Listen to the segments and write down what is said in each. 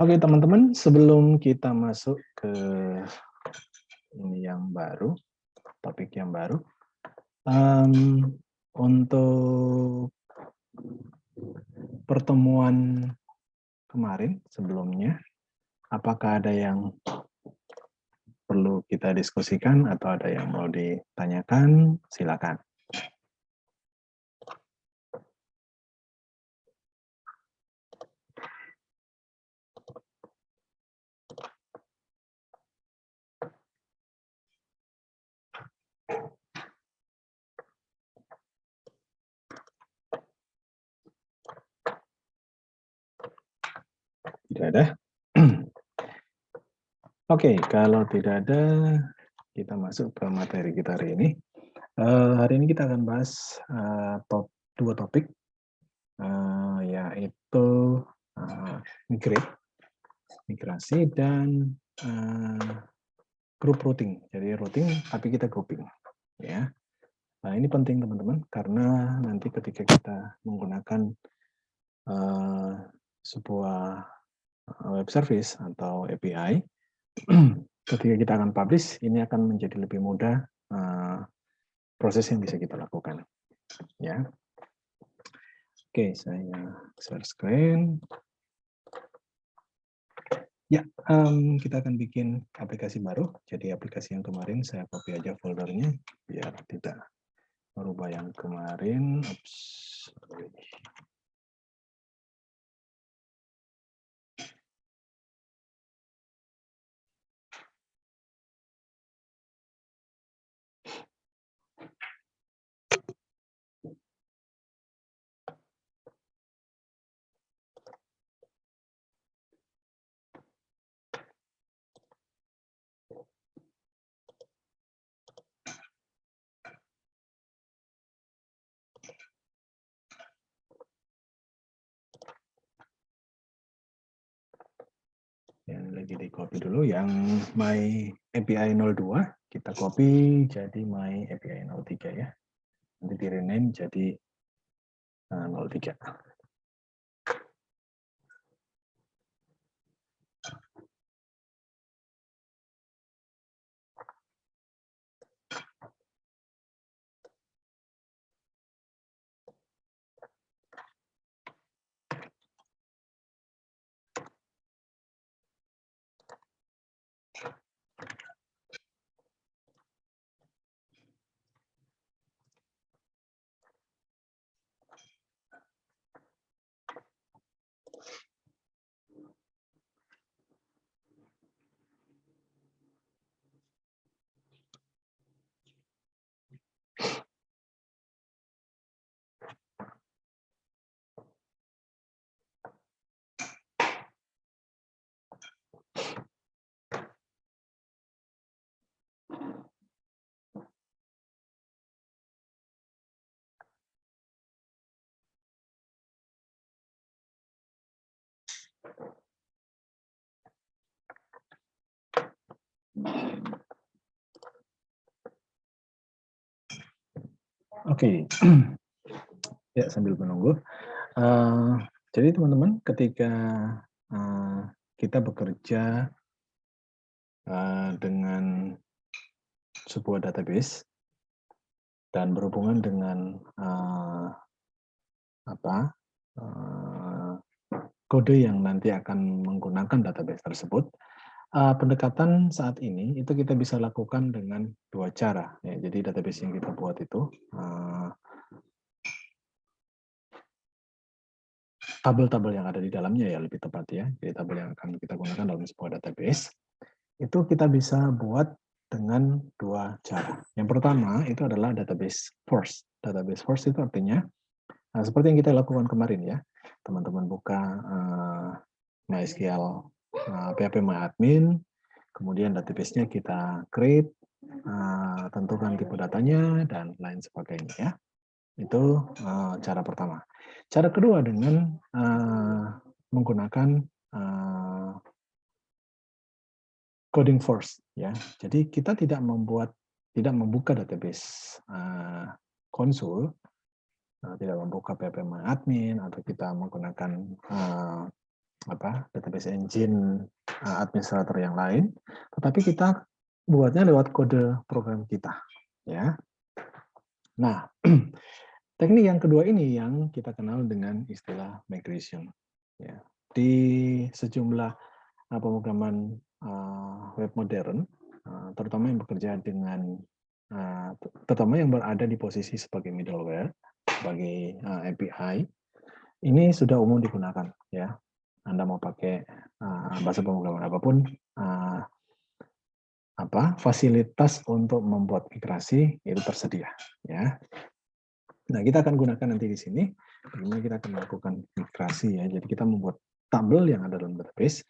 Oke teman-teman, sebelum kita masuk ke ini yang baru, topik yang baru, untuk pertemuan kemarin sebelumnya, apakah ada yang perlu kita diskusikan atau ada yang mau ditanyakan? Silakan. Tidak ada? Oke, kalau tidak ada, kita masuk ke materi kita hari ini. Hari ini kita akan bahas dua topik, yaitu migrasi dan group routing. Jadi routing, tapi kita grouping. Ya. Nah, ini penting teman-teman, karena nanti ketika kita menggunakan sebuah web service atau API, ketika kita akan publish, ini akan menjadi lebih mudah proses yang bisa kita lakukan. Ya, oke, saya share screen. Ya, kita akan bikin aplikasi baru. Jadi aplikasi yang kemarin saya copy aja foldernya biar tidak merubah yang kemarin. Oops. Yang lagi di copy dulu, yang my API 02 kita copy jadi my API 03 ya. Nanti di rename jadi 03. Oke, ya sambil menunggu. Jadi teman-teman, ketika kita bekerja dengan sebuah database dan berhubungan dengan kode yang nanti akan menggunakan database tersebut, pendekatan saat ini itu kita bisa lakukan dengan dua cara. Ya, jadi database yang kita buat itu tabel-tabel yang ada di dalamnya ya lebih tepat ya. Jadi tabel yang akan kita gunakan dalam sebuah database itu kita bisa buat dengan dua cara. Yang pertama itu adalah database first. Database first itu artinya seperti yang kita lakukan kemarin ya. Teman-teman buka MySQL phpMyAdmin, kemudian database-nya kita create, tentukan tipe datanya dan lain sebagainya ya. Itu cara pertama. Cara kedua dengan menggunakan coding first ya. Jadi kita tidak membuka database konsol, tidak membuka phpMyAdmin atau kita menggunakan database engine administrator yang lain, tetapi kita buatnya lewat kode program kita, ya. Nah, teknik yang kedua ini yang kita kenal dengan istilah migration. Ya. Di sejumlah pemrograman web modern, terutama yang bekerja dengan, terutama yang berada di posisi sebagai middleware, sebagai API, ini sudah umum digunakan. Ya, Anda mau pakai bahasa pemrograman apapun, fasilitas untuk membuat migrasi itu tersedia. Ya. Nah, kita akan gunakan nanti di sini bagaimana kita akan melakukan migrasi, ya. Jadi kita membuat tabel yang ada dalam database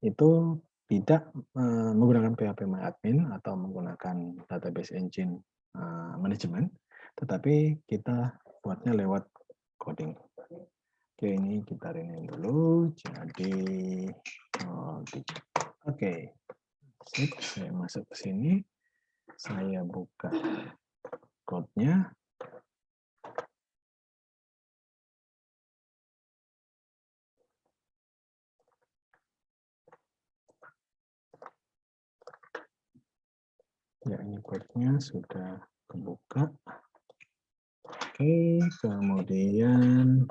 itu tidak menggunakan PHP-MyAdmin atau menggunakan database engine management, tetapi kita buatnya lewat coding. Oke, ini kita rename dulu jadi oke. Sip, saya masuk ke sini, saya buka code-nya. Ya, ini code-nya sudah kebuka. Oke, kemudian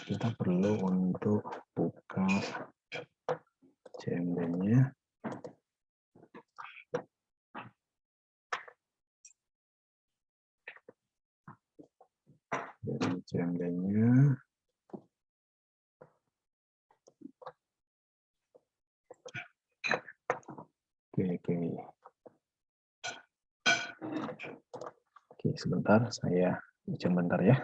kita perlu untuk buka CMD-nya. Dari CMD-nya. Oke, sebentar, saya izin bentar ya.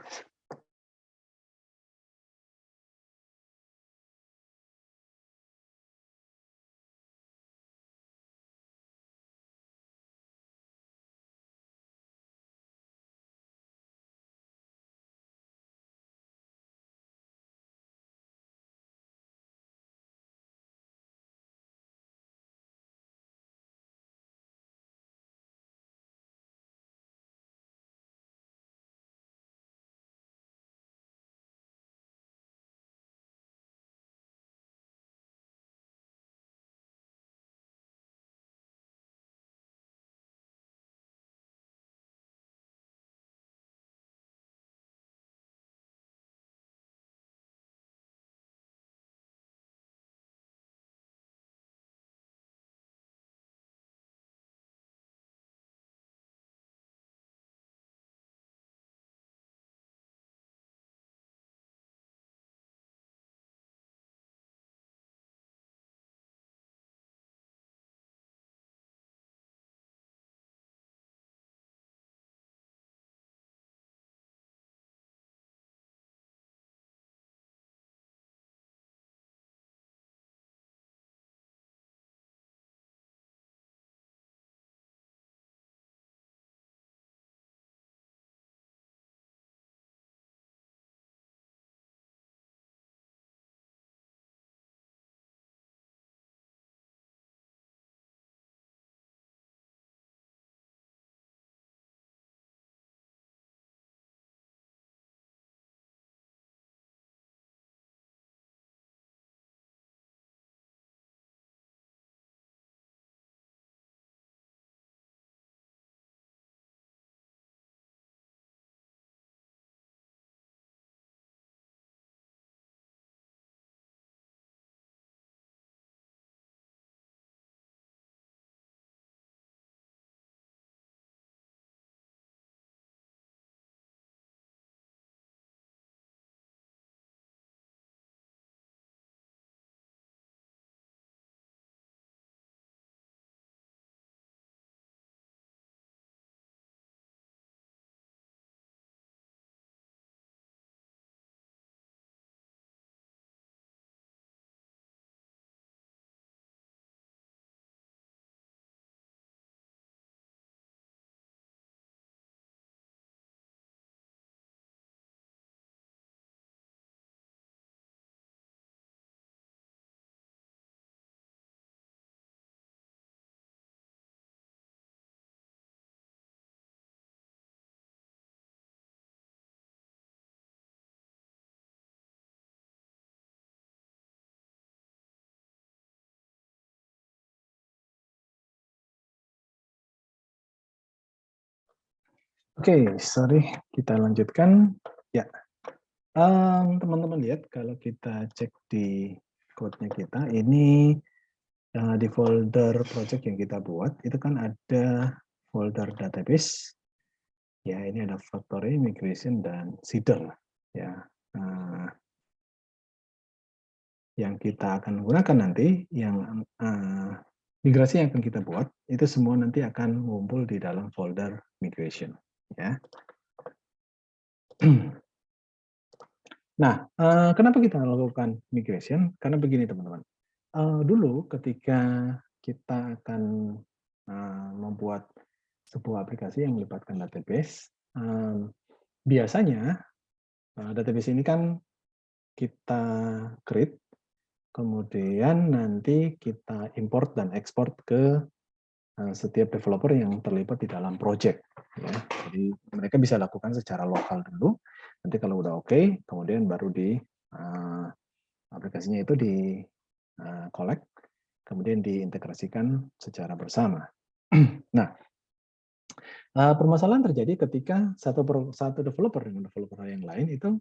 Oke, sorry, kita lanjutkan. Ya, teman-teman lihat kalau kita cek di code-nya kita, ini di folder project yang kita buat, itu kan ada folder database, ya ini ada factory, migration, dan seeder. Ya, yang kita akan gunakan nanti, yang migrasi yang akan kita buat, itu semua nanti akan ngumpul di dalam folder migration. Ya. Nah, kenapa kita lakukan migration? Karena begini teman-teman. Dulu ketika kita akan membuat sebuah aplikasi yang melibatkan database, biasanya database ini kan kita create, kemudian nanti kita import dan ekspor ke setiap developer yang terlibat di dalam project. Ya. Jadi mereka bisa lakukan secara lokal dulu. Nanti kalau udah oke, kemudian baru di aplikasinya itu di collect, kemudian diintegrasikan secara bersama. Nah, permasalahan terjadi ketika satu developer dengan developer yang lain itu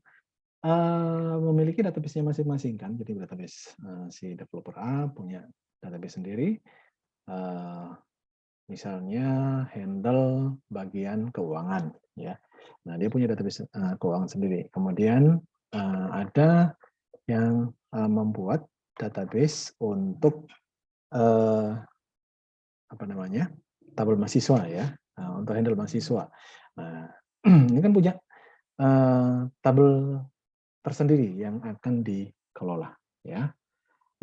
memiliki database-nya masing-masing kan. Jadi database si developer A punya database sendiri, misalnya handle bagian keuangan ya. Nah, dia punya database keuangan sendiri. Kemudian ada yang membuat database untuk apa namanya, tabel mahasiswa ya, untuk handle mahasiswa. Nah, ini kan punya tabel tersendiri yang akan dikelola ya.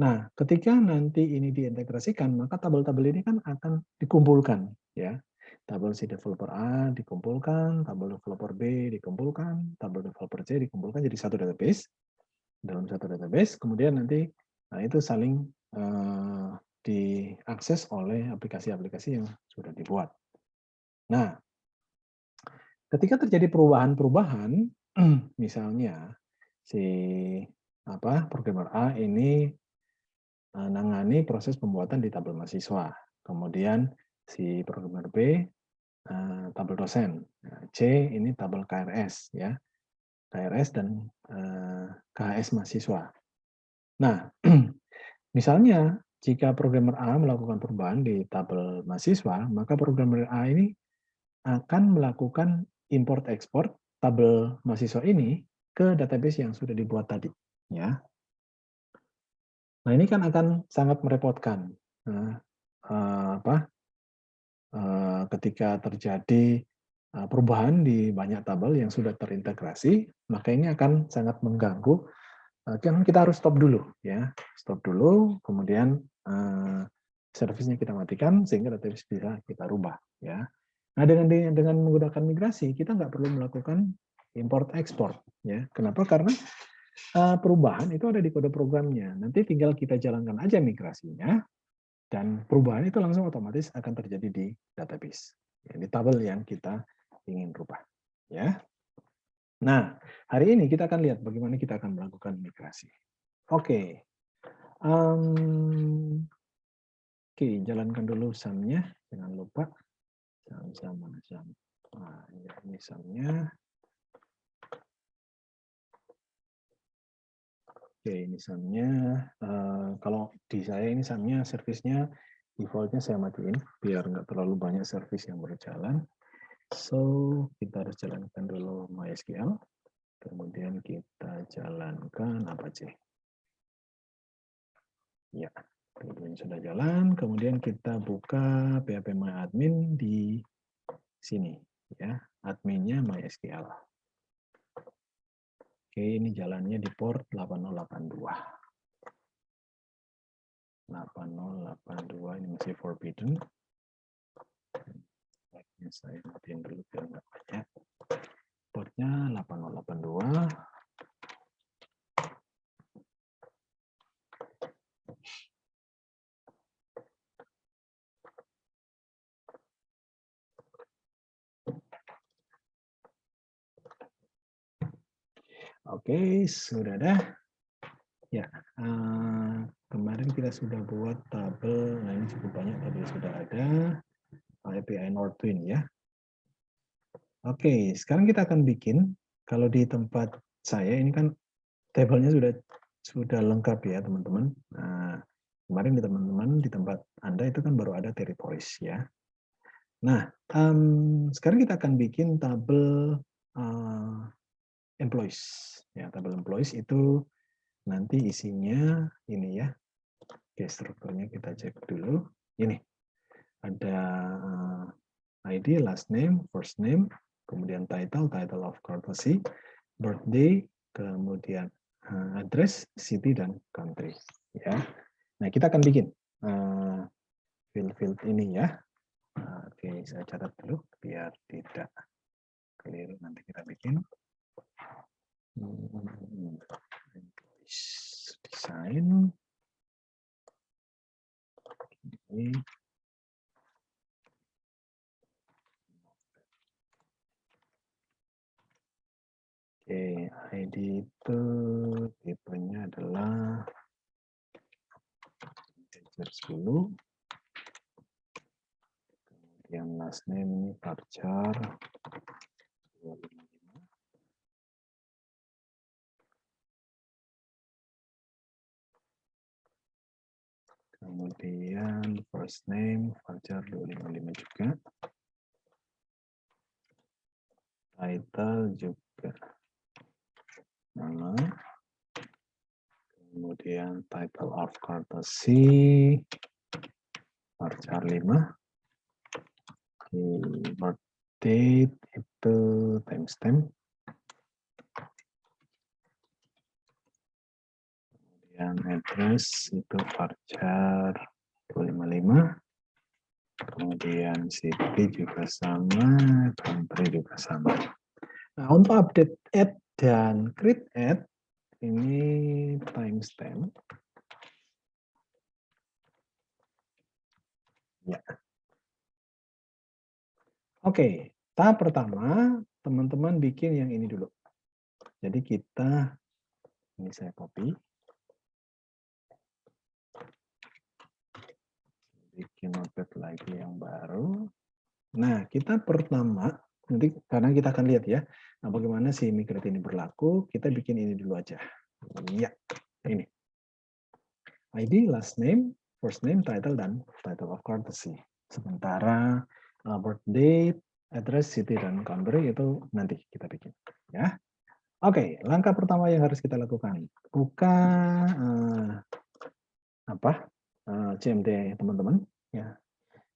Nah, ketika nanti ini diintegrasikan, maka tabel-tabel ini kan akan dikumpulkan ya. Tabel si developer A dikumpulkan, tabel developer B dikumpulkan, tabel developer C dikumpulkan jadi satu database. Dalam satu database, kemudian nanti itu saling diakses oleh aplikasi-aplikasi yang sudah dibuat. Nah, ketika terjadi perubahan-perubahan, misalnya si programmer A ini nangani proses pembuatan di tabel mahasiswa, kemudian si programmer B tabel dosen, C ini tabel KRS ya, KRS dan KHS mahasiswa. Nah, misalnya jika programmer A melakukan perubahan di tabel mahasiswa, maka programmer A ini akan melakukan import-ekspor tabel mahasiswa ini ke database yang sudah dibuat tadi. Ya. Nah, ini kan akan sangat merepotkan. Nah, ketika terjadi perubahan di banyak tabel yang sudah terintegrasi, maka ini akan sangat mengganggu. Kan kita harus stop dulu, ya, stop dulu, kemudian servisnya kita matikan sehingga database bisa kita rubah, ya. Nah, dengan menggunakan migrasi kita nggak perlu melakukan import export, ya. Kenapa? Karena perubahan itu ada di kode programnya. Nanti tinggal kita jalankan aja migrasinya, dan perubahan itu langsung otomatis akan terjadi di database, ya, di tabel yang kita ingin rubah, ya. Nah, hari ini kita akan lihat bagaimana kita akan melakukan migrasi. Oke, jalankan dulu sum-nya, jangan lupa sum. Nah, ini sum-nya. Oke, ini sum-nya. Kalau di saya ini sum-nya, servisnya default-nya saya matiin biar nggak terlalu banyak servis yang berjalan. So, kita harus jalankan dulu MySQL. Kemudian kita jalankan Apache. Ya, kemudian sudah jalan. Kemudian kita buka phpMyAdmin di sini, ya, adminnya MySQL. Oke, ini jalannya di port 8082. 8082 ini masih forbidden. Saya matiin dulu biar nggak banyak. Portnya 8082. Oke, sudah ada. Ya, kemarin kita sudah buat tabel. Nah, ini cukup banyak tabel sudah ada. API Northwind ya. Oke, sekarang kita akan bikin, kalau di tempat saya ini kan tabelnya sudah lengkap ya teman-teman. Nah, kemarin di teman-teman di tempat Anda itu kan baru ada territories ya. Nah, sekarang kita akan bikin tabel employees. Ya, tabel employees itu nanti isinya ini ya. Oke, strukturnya kita cek dulu. Ini ada ID, last name, first name, kemudian title, title of courtesy, birthday, kemudian address, city, dan country. Ya, nah kita akan bikin field-field ini ya. Oke, saya catat dulu biar tidak keliru nanti kita bikin. Desain. Ini. Oke, ID itu tipenya adalah integer 10. Kemudian last name ini varchar 255. Kemudian first name varchar 255 juga. Title juga nama. Kemudian title of courtesy varchar 5. Birth date itu timestamp. Kemudian address itu varchar 255. Kemudian city juga sama, country juga sama. Nah, untuk update add dan create add ini timestamp. Ya. Oke, tahap pertama teman-teman bikin yang ini dulu. Jadi kita ini saya copy. Bikin notepad lagi yang baru. Nah, kita pertama nanti karena kita akan lihat ya, nah bagaimana si migrate ini berlaku, kita bikin ini dulu aja. Ya, ini. ID, last name, first name, title, dan title of courtesy. Sementara birth date, address, city, dan country itu nanti kita bikin. Ya, oke. Langkah pertama yang harus kita lakukan, buka CMD teman-teman. Ya,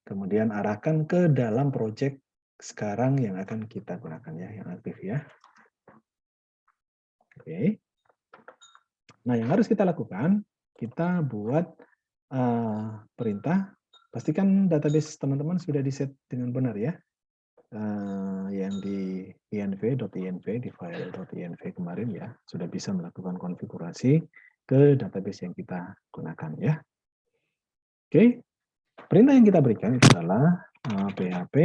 kemudian arahkan ke dalam project sekarang yang akan kita gunakan ya, yang aktif ya. Oke. Nah, yang harus kita lakukan, kita buat perintah. Pastikan database teman-teman sudah di-set dengan benar ya. Yang di inv.inv, di file .inv kemarin ya, sudah bisa melakukan konfigurasi ke database yang kita gunakan ya. Oke, perintah yang kita berikan itu adalah php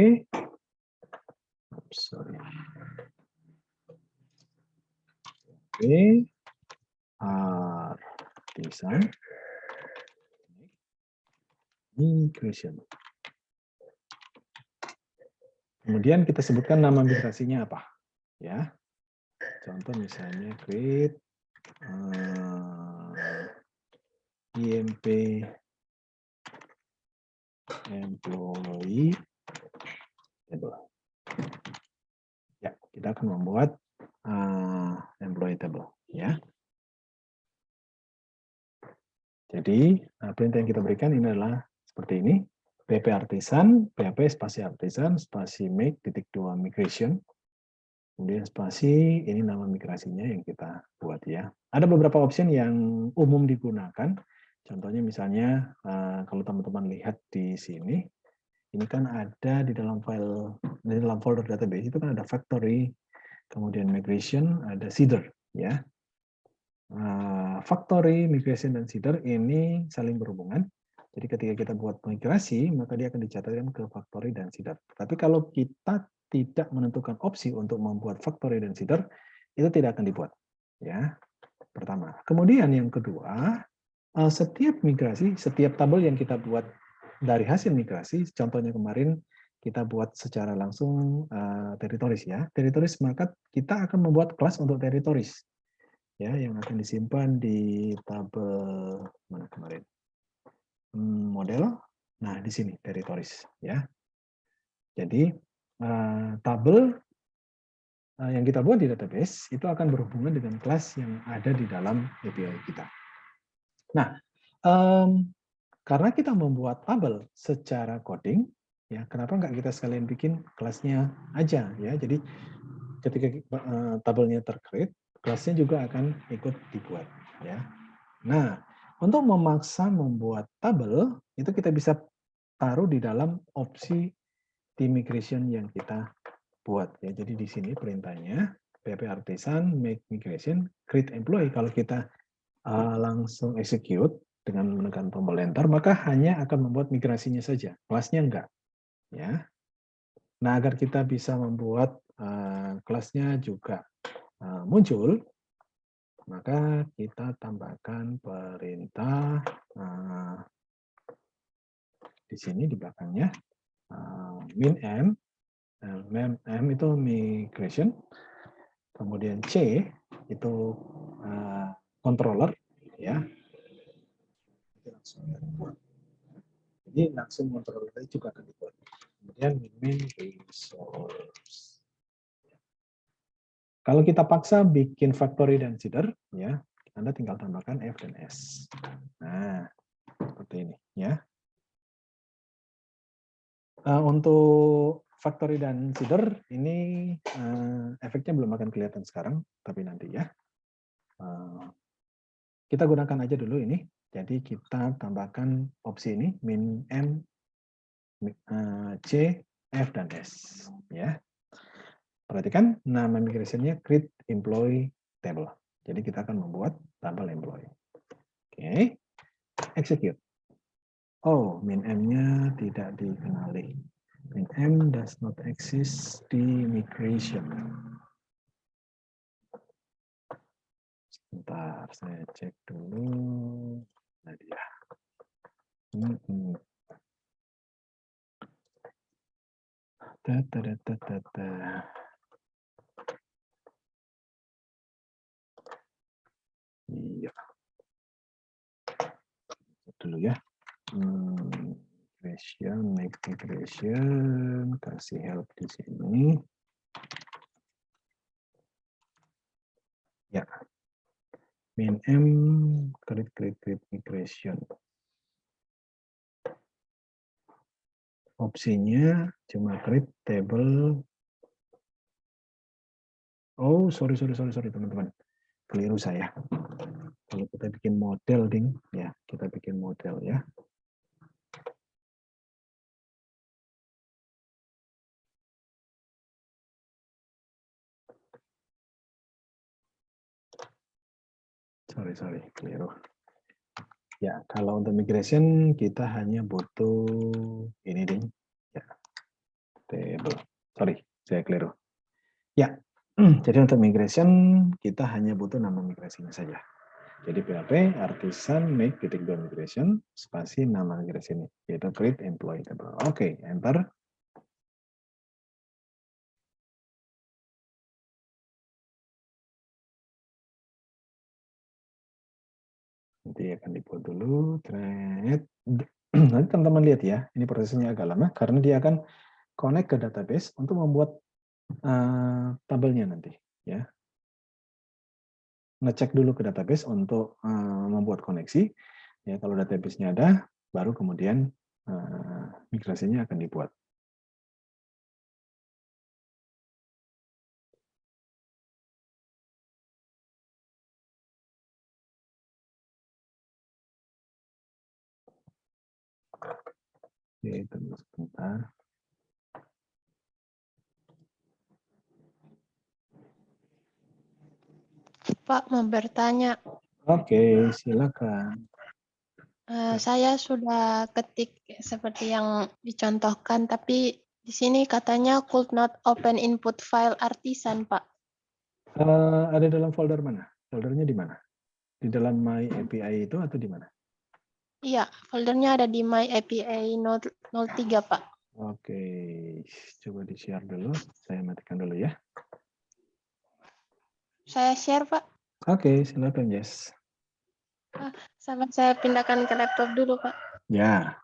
artisan migration. Kemudian kita sebutkan nama migrasinya apa, ya. Contoh misalnya create IMP employee table. Ya, kita akan membuat employee table, ya. Jadi perintah yang kita berikan ini adalah seperti ini. PHP artisan, PHP spasi artisan, spasi make titik 2 migration. Kemudian spasi, ini nama migrasinya yang kita buat ya. Ada beberapa option yang umum digunakan. Contohnya misalnya, kalau teman-teman lihat di sini, ini kan ada di dalam file, di dalam folder database, itu kan ada factory, kemudian migration, ada seeder. Ya. Factory, migration, dan seeder ini saling berhubungan. Jadi ketika kita buat migrasi, maka dia akan dicatatkan ke factory dan seeder. Tapi kalau kita tidak menentukan opsi untuk membuat factory dan seeder, itu tidak akan dibuat. Ya, pertama. Kemudian yang kedua, setiap migrasi, setiap tabel yang kita buat dari hasil migrasi, contohnya kemarin kita buat secara langsung territories ya. Territories maka kita akan membuat kelas untuk territories ya yang akan disimpan di tabel mana kemarin model. Nah di sini territories ya. Jadi tabel yang kita buat di database itu akan berhubungan dengan kelas yang ada di dalam API kita. Nah, karena kita membuat tabel secara coding, ya kenapa nggak kita sekalian bikin kelasnya aja ya? Jadi ketika tabelnya tercreate, kelasnya juga akan ikut dibuat ya. Nah, untuk memaksa membuat tabel itu kita bisa taruh di dalam opsi di migration yang kita buat ya. Jadi di sini perintahnya PHP artisan make migration create employee. Kalau kita langsung execute dengan menekan tombol enter, maka hanya akan membuat migrasinya saja, kelasnya enggak. Ya. Nah, agar kita bisa membuat kelasnya juga muncul, maka kita tambahkan perintah di sini di belakangnya min m itu migration, kemudian c itu controller ya. Jadi langsung controller juga akan dibuat. Kemudian min resource. Kalau kita paksa bikin factory dan seeder, ya, Anda tinggal tambahkan F dan S. Nah, seperti ini, ya. Untuk factory dan seeder ini efeknya belum akan kelihatan sekarang, tapi nanti ya. Kita gunakan aja dulu ini. Jadi kita tambahkan opsi ini min M, C, F dan S, ya. Perhatikan nama migrasinya create employee table. Jadi kita akan membuat tabel employee. Oke, execute. Oh, min M-nya tidak dikenali. Min M does not exist di migration. Sebentar, saya cek dulu. Nah dia. Iya. Dulu ya. Migration, make migration, kasih help di sini. Ya. Min M, create migration. Opsinya cuma create table. Oh, sorry teman-teman. Keliru saya. Kalau kita bikin model, ding, ya kita bikin model ya. Sorry, keliru. Ya, kalau untuk migration kita hanya butuh ini, ding. Ya, table. Sorry, saya keliru. Ya, jadi untuk migration kita hanya butuh nama migrasinya saja. Jadi PHP artisan make migration spasi nama migration yaitu create employee table. Oke, enter. Nanti akan dibuat dulu. Nanti teman-teman lihat ya, ini prosesnya agak lama karena dia akan connect ke database untuk membuat tabelnya nanti. Ya, ngecek dulu ke database untuk membuat koneksi. Ya, kalau database-nya ada, baru kemudian migrasinya akan dibuat. Oke, tunggu sebentar. Pak, mau bertanya. Oke, silakan. Saya sudah ketik seperti yang dicontohkan, tapi di sini katanya could not open input file artisan, Pak. Ada dalam folder mana? Foldernya di mana? Di dalam My API itu atau di mana? Iya, foldernya ada di My API 03, Pak. Oke, coba di-share dulu. Saya matikan dulu ya. Saya share, Pak. Oke, silakan, Jess. Sama saya pindahkan ke laptop dulu, Pak. Ya.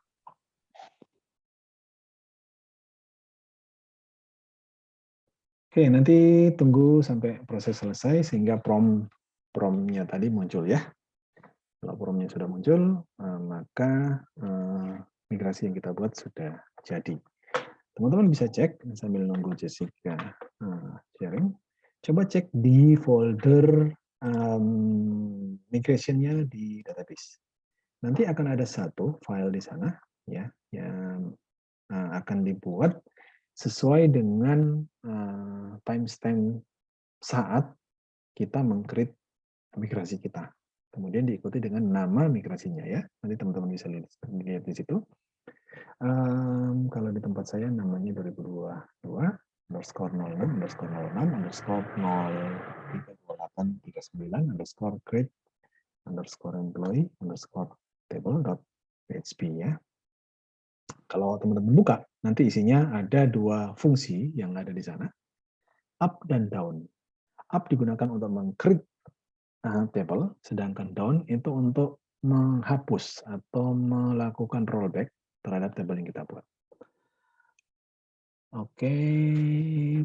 Oke, nanti tunggu sampai proses selesai sehingga promnya tadi muncul ya. Kalau promnya sudah muncul, maka migrasi yang kita buat sudah jadi. Teman-teman bisa cek sambil nunggu Jessica sharing. Coba cek di folder migration-nya di database. Nanti akan ada satu file di sana ya yang akan dibuat sesuai dengan timestamp saat kita meng-create migrasi kita. Kemudian diikuti dengan nama migrasinya ya. Nanti teman-teman bisa lihat di situ. Kalau di tempat saya namanya 2022 underscore 06 underscore 06 underscore 032839 underscore create underscore employee underscore table dot php ya. Kalau teman-teman buka, nanti isinya ada dua fungsi yang ada di sana, up dan down. Up digunakan untuk meng-create table, sedangkan down itu untuk menghapus atau melakukan rollback terhadap table yang kita buat. Oke,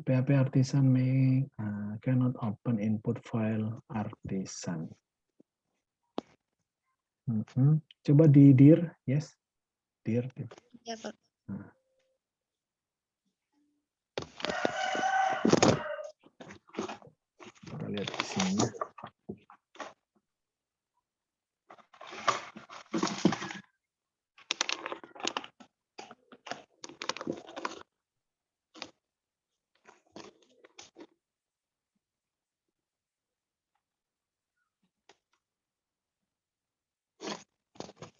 PHP Artisan make cannot open input file artisan. Coba di dir, yes, dir. Ya, Pak. Kita lihat isinya.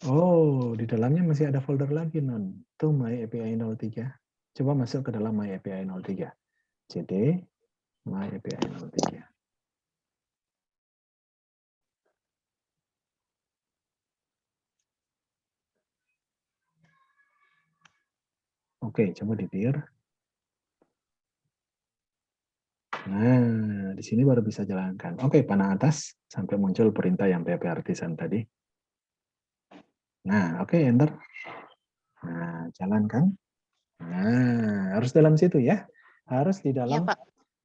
Oh, di dalamnya masih ada folder lagi, Non. Itu My API 03. Coba masuk ke dalam My API 03. CD, My API 03. Oke, coba di dir. Nah, di sini baru bisa jalankan. Oke, panah atas sampai muncul perintah yang PHP Artisan tadi. Nah, oke, enter. Nah, jalankan. Nah, harus dalam situ ya. Harus di Ya, dalam Pak.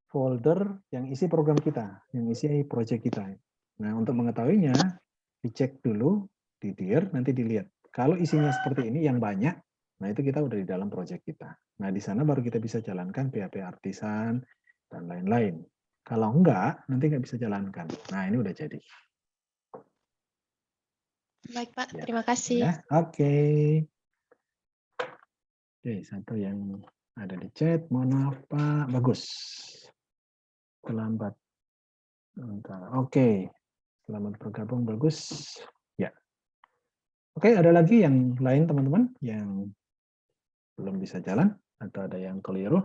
folder yang isi program kita, yang isi project kita. Nah, untuk mengetahuinya, dicek dulu di dir, nanti dilihat. Kalau isinya seperti ini, yang banyak, nah itu kita udah di dalam project kita. Nah, di sana baru kita bisa jalankan PHP Artisan, dan lain-lain. Kalau enggak, nanti nggak bisa jalankan. Nah, ini udah jadi. Baik, Pak. Ya, Terima kasih. ya. Oke. Oke, satu yang ada di chat. Mohon maaf, Pak. Bagus. Terlambat. Oke. Selamat bergabung. Bagus. Ya. Oke, ada lagi yang lain, teman-teman, yang belum bisa jalan atau ada yang keliru?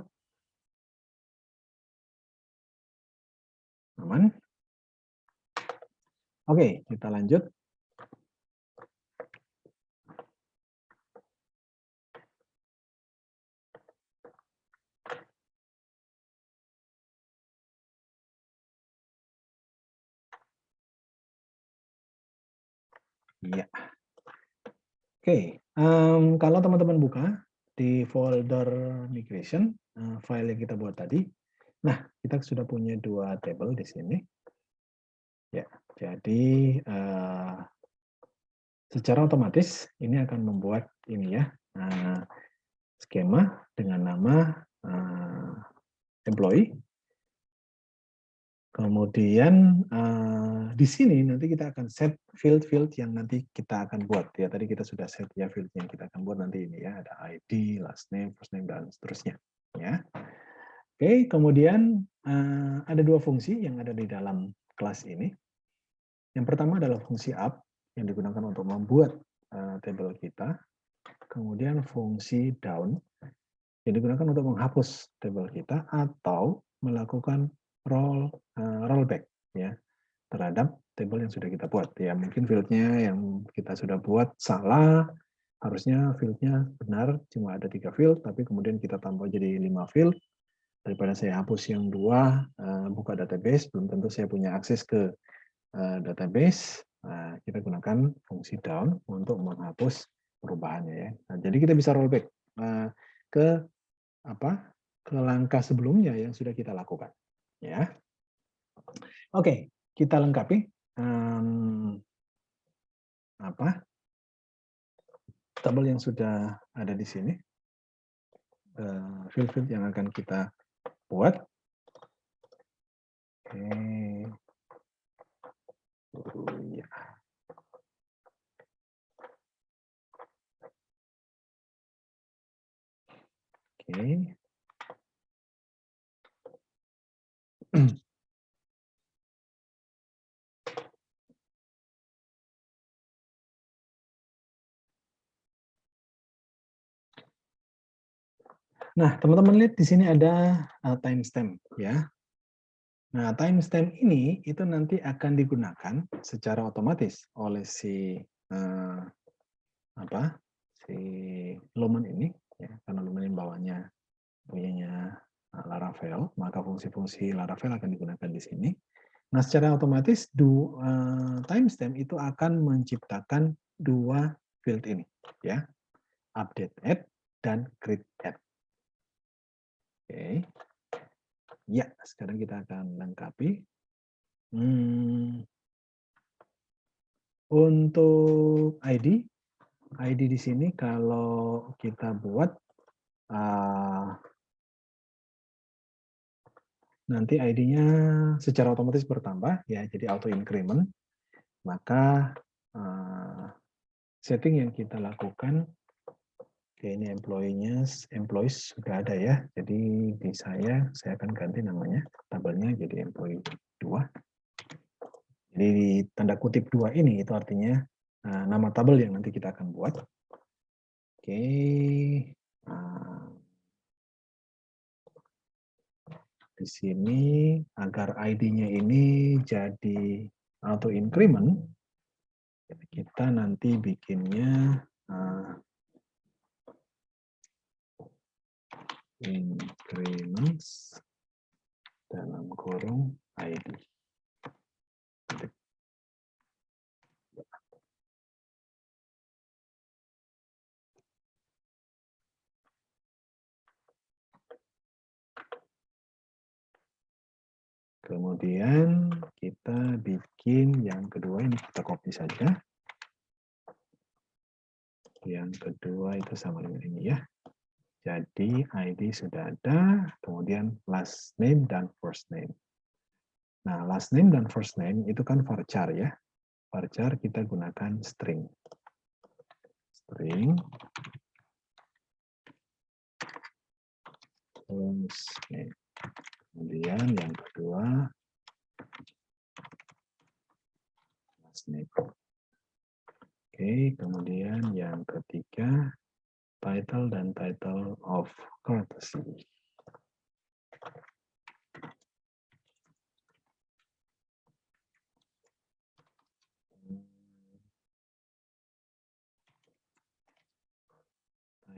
Aman? Oke, kita lanjut. Ya. Oke, kalau teman-teman buka di folder migration, file yang kita buat tadi, nah kita sudah punya dua table di sini. Ya, jadi secara otomatis ini akan membuat ini ya skema dengan nama employee. Kemudian di sini nanti kita akan set field-field yang nanti kita akan buat ya. Tadi kita sudah set ya field yang kita akan buat nanti ini ya, ada ID, last name, first name dan seterusnya ya. Oke, kemudian ada dua fungsi yang ada di dalam kelas ini. Yang pertama adalah fungsi up yang digunakan untuk membuat table kita. Kemudian fungsi down yang digunakan untuk menghapus table kita atau melakukan rollback ya terhadap table yang sudah kita buat ya. Mungkin fieldnya yang kita sudah buat salah harusnya field-nya benar, cuma ada 3 field, tapi kemudian kita tambah jadi 5 field. Daripada saya hapus yang 2, buka database, belum tentu saya punya akses ke database. Nah, kita gunakan fungsi down untuk menghapus perubahannya ya. Nah, jadi kita bisa rollback ke ke langkah sebelumnya yang sudah kita lakukan. Ya, oke, kita lengkapi tabel yang sudah ada di sini, field-field yang akan kita buat. Oke, ya. Oke. Nah, teman-teman lihat di sini ada timestamp ya. Nah, timestamp ini itu nanti akan digunakan secara otomatis oleh si si Lumen ini ya, karena Lumen ini bawahnya punyanya Laravel, maka fungsi-fungsi Laravel akan digunakan di sini. Nah, secara otomatis timestamp itu akan menciptakan 2 field ini ya. Update add dan create add. Oke. Ya, sekarang kita akan lengkapi. Untuk ID di sini kalau kita buat nanti ID-nya secara otomatis bertambah ya, jadi auto increment. Maka setting yang kita lakukan, oke, ini employees sudah ada ya. Jadi di saya akan ganti namanya tabelnya jadi employee 2. Jadi di tanda kutip 2 ini itu artinya nama tabel yang nanti kita akan buat. Oke. Di sini agar ID-nya ini jadi auto increment, kita nanti bikinnya increments dalam kurung ID. Kemudian kita bikin yang kedua, ini kita copy saja. Yang kedua itu sama dengan ini ya. Jadi ID sudah ada, kemudian last name dan first name. Nah, last name dan first name itu kan varchar ya. Varchar kita gunakan string. String. Kemudian yang kedua, last name. Oke, kemudian yang ketiga, title dan title of courtesy.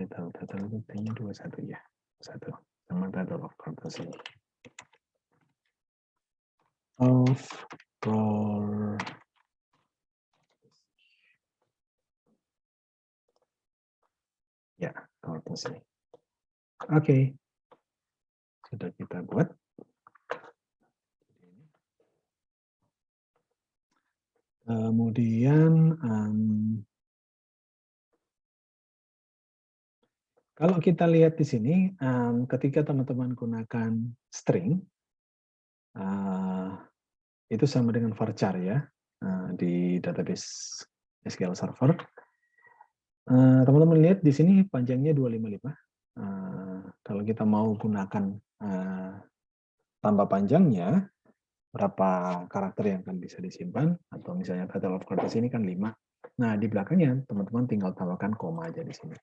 Title itu T-nya 21 ya. 1 sama title of courtesy. Ya, courtesy. Oke. Sudah kita buat. Kemudian kalau kita lihat di sini, ketika teman-teman gunakan string, itu sama dengan varchar ya, di database SQL Server. Teman-teman lihat di sini panjangnya 255. Kalau kita mau gunakan tambah panjangnya, berapa karakter yang akan bisa disimpan, atau misalnya title of courtesy ini kan 5. Nah, di belakangnya teman-teman tinggal tambahkan koma aja di sini.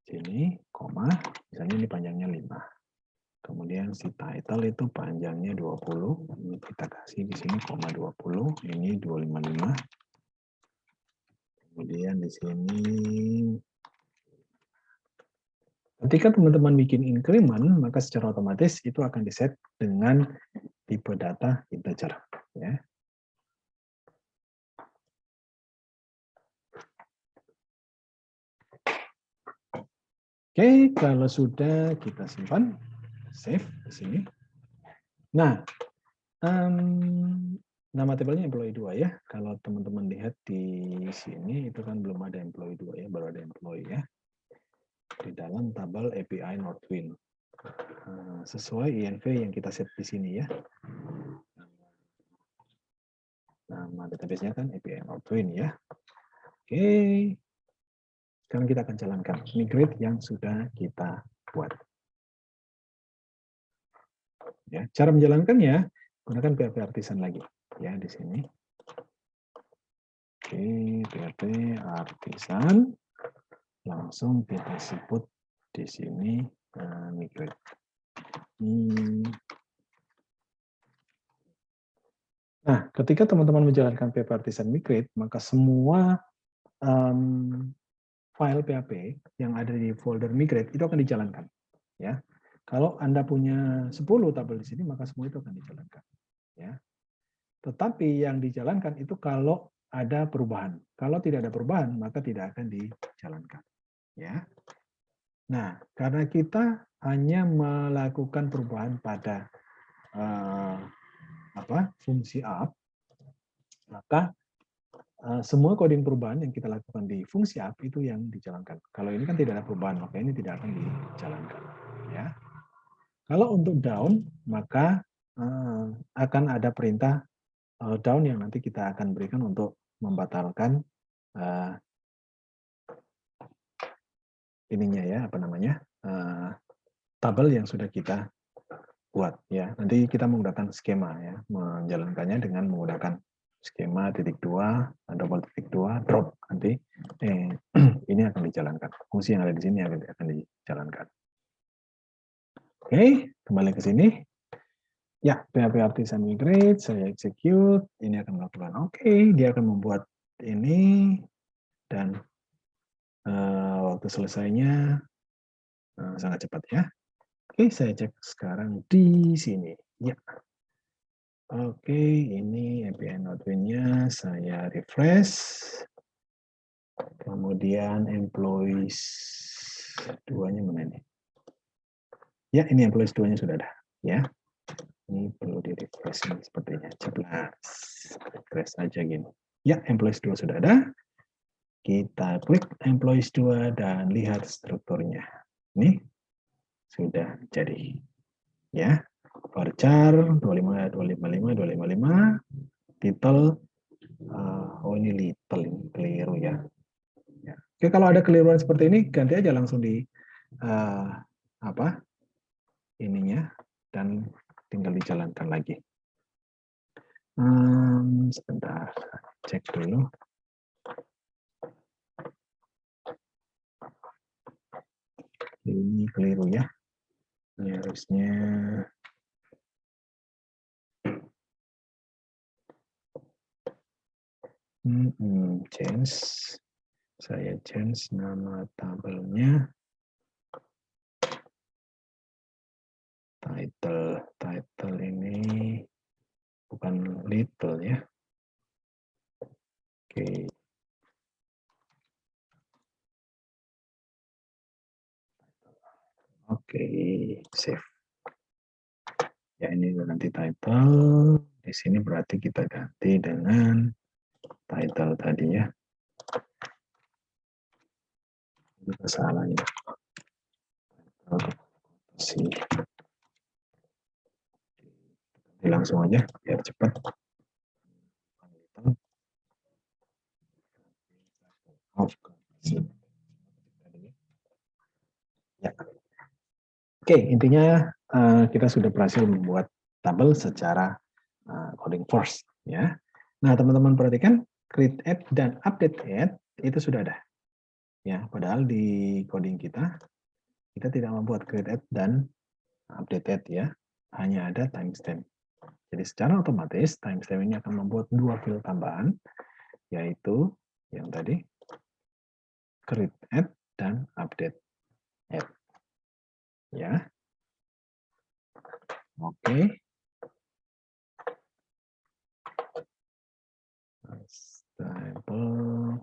Sini, koma, misalnya ini panjangnya 5. Kemudian si title itu panjangnya 20. Ini kita kasih di sini koma 20, ini 255. Kemudian di sini Ketika teman-teman bikin increment, maka secara otomatis itu akan diset dengan tipe data integer. Ya. Oke, kalau sudah kita simpan, save di sini. Nah, nama tabelnya employee 2 ya. Kalau teman-teman lihat di sini, itu kan belum ada employee 2 ya, baru ada employee ya. Di dalam tabel API Northwind. Sesuai INV yang kita set di sini ya. Nama database-nya kan API Northwind ya. Oke. Sekarang kita akan jalankan migrate yang sudah kita buat. Ya, cara menjalankannya gunakan PHP Artisan lagi ya di sini. Oke, PHP Artisan langsung kita sebut di sini migrate. Nah, ketika teman-teman menjalankan PHP Artisan migrate, maka semua file PHP yang ada di folder migrate itu akan dijalankan. Ya, kalau Anda punya 10 tabel di sini, maka semua itu akan dijalankan. Ya. Tetapi yang dijalankan itu kalau ada perubahan. Kalau tidak ada perubahan, maka tidak akan dijalankan. Ya. Nah, karena kita hanya melakukan perubahan pada fungsi up, maka semua coding perubahan yang kita lakukan di fungsi up itu yang dijalankan. Kalau ini kan tidak ada perubahan, maka ini tidak akan dijalankan. Ya. Kalau untuk down, maka akan ada perintah down yang nanti kita akan berikan untuk membatalkan ininya ya, apa namanya, tabel yang sudah kita buat ya. Nanti kita menggunakan skema ya, menjalankannya dengan menggunakan skema titik 2, double titik 2, drop nanti ini akan dijalankan. Fungsi yang ada di sini akan dijalankan. Oke, kembali ke sini. Ya, PHP Artisan migrate, saya execute, ini akan melakukan oke, dia akan membuat ini dan waktu selesainya sangat cepat ya. Oke, saya cek sekarang di sini. Ya. Oke, ini API Northwind-nya saya refresh. Kemudian employees 2-nya mana nih? Ya, ini employees 2-nya sudah ada. Ya. Ini perlu di refresh sepertinya. Coba refresh aja gini. Ya, employees 2 sudah ada. Kita klik employees 2 dan lihat strukturnya. Ini sudah jadi. Ya. Varchar 255, 255, 255, title, oh ini little, ini keliru ya. Ya. Oke, kalau ada keliruan seperti ini, ganti aja langsung di ininya dan tinggal dijalankan lagi. Sebentar, cek dulu. Ini keliru ya. Ini harusnya change. Saya change nama tabelnya. Title ini bukan little ya. Oke. Oke, save. Ya ini ganti title. Di sini berarti kita ganti dengan title tadi ya. Itu salah ya. Langsung aja biar cepat. Ya. Oke, intinya kita sudah berhasil membuat tabel secara coding force ya. Nah, teman-teman perhatikan create add dan update add itu sudah ada. Ya, padahal di coding kita tidak membuat create add dan update add ya. Hanya ada timestamp. Jadi secara otomatis timestamp ini akan membuat dua field tambahan, yaitu yang tadi create add dan update add. ya. Oke. Stable.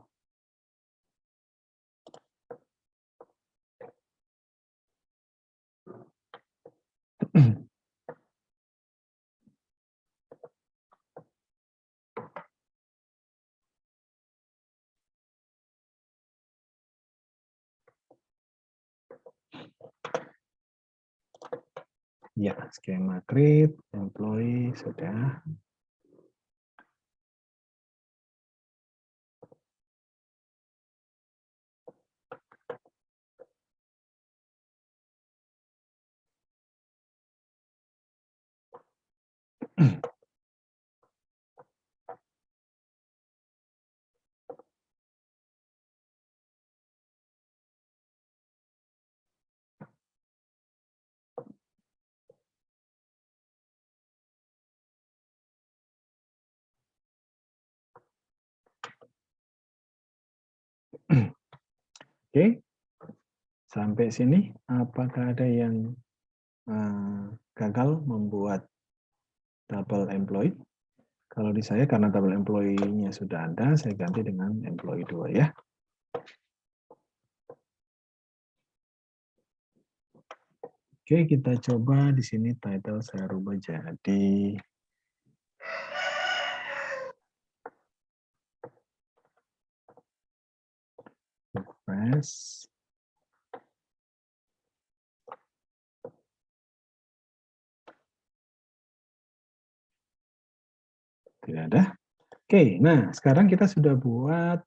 Ya, skema create, employee sudah. Oke, sampai sini apakah ada yang gagal membuat double employee? Kalau di saya karena double employee-nya sudah ada, saya ganti dengan employee 2 ya. Oke, kita coba di sini title saya rubah jadi refresh. Tidak ada. Oke, nah sekarang kita sudah buat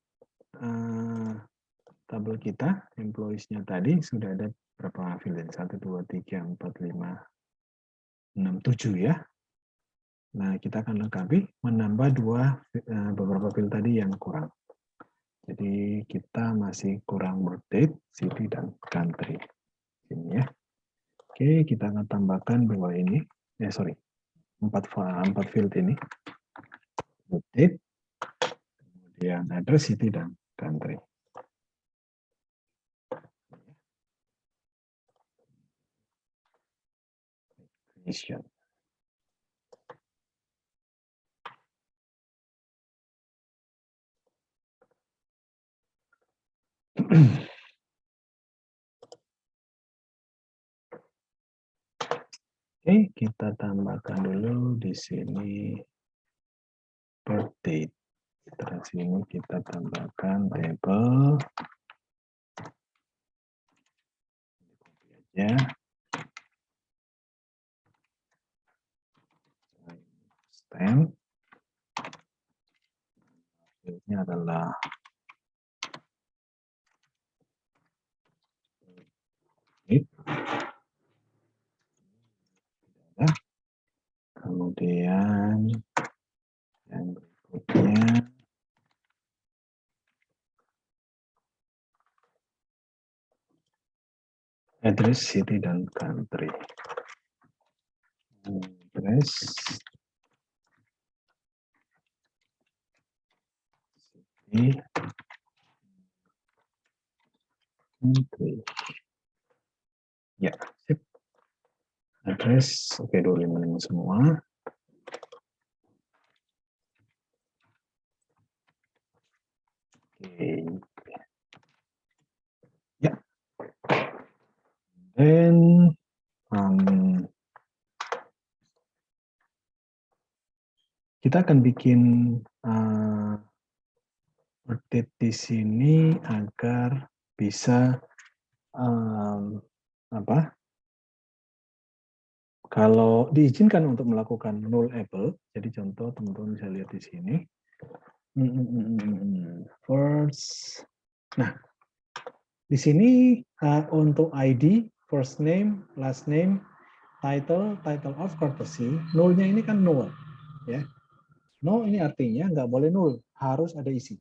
tabel kita, employees-nya tadi sudah ada berapa field? 1, 2, 3, 4, 5, 6, 7 ya. Nah, kita akan lengkapi menambah beberapa field tadi yang kurang. Jadi kita masih kurang birth date, city, dan country. Ini ya. Oke, kita akan tambahkan dua ini. Empat field ini. Birth date, kemudian address, city, dan country. Creation. Oke, kita tambahkan dulu di sini birth date. Terus sini kita tambahkan label. Ya. Stem. Ini adalah it. Kemudian yang berikutnya address, city, dan country. Address, city, country. Ya, sip. Address, oke, 255 semua. Oke. Ya. Dan kita akan bikin update di sini agar bisa kalau diizinkan untuk melakukan nullable, jadi contoh teman-teman bisa lihat di sini. First, nah di sini untuk ID, first name, last name, title of courtesy, nullnya ini kan null, ya. Null ini artinya nggak boleh null, harus ada isi,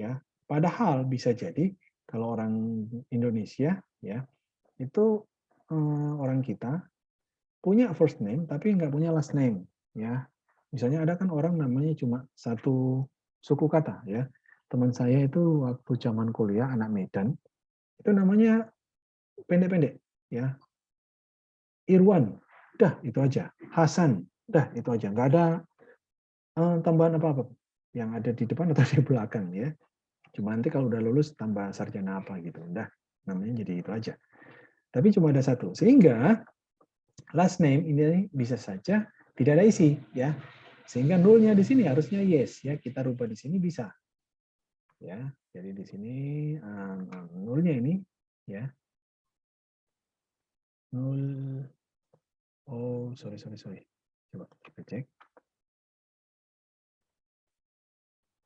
ya. Padahal bisa jadi kalau orang Indonesia, ya, itu orang kita punya first name tapi nggak punya last name, ya. Misalnya ada kan orang namanya cuma satu suku kata, ya. Teman saya itu waktu zaman kuliah anak Medan itu namanya pendek-pendek, ya. Irwan, udah itu aja. Hasan, udah itu aja. Nggak ada tambahan apa-apa yang ada di depan atau di belakang ya. Cuma nanti kalau udah lulus tambah sarjana apa gitu. Udah, namanya jadi itu aja. Tapi cuma ada satu. Sehingga last name ini bisa saja tidak ada isi ya. Sehingga nulnya di sini harusnya yes ya. Kita rubah di sini bisa. Ya. Jadi di sini nulnya ini ya. Nul. Oh, sorry. Coba kita cek.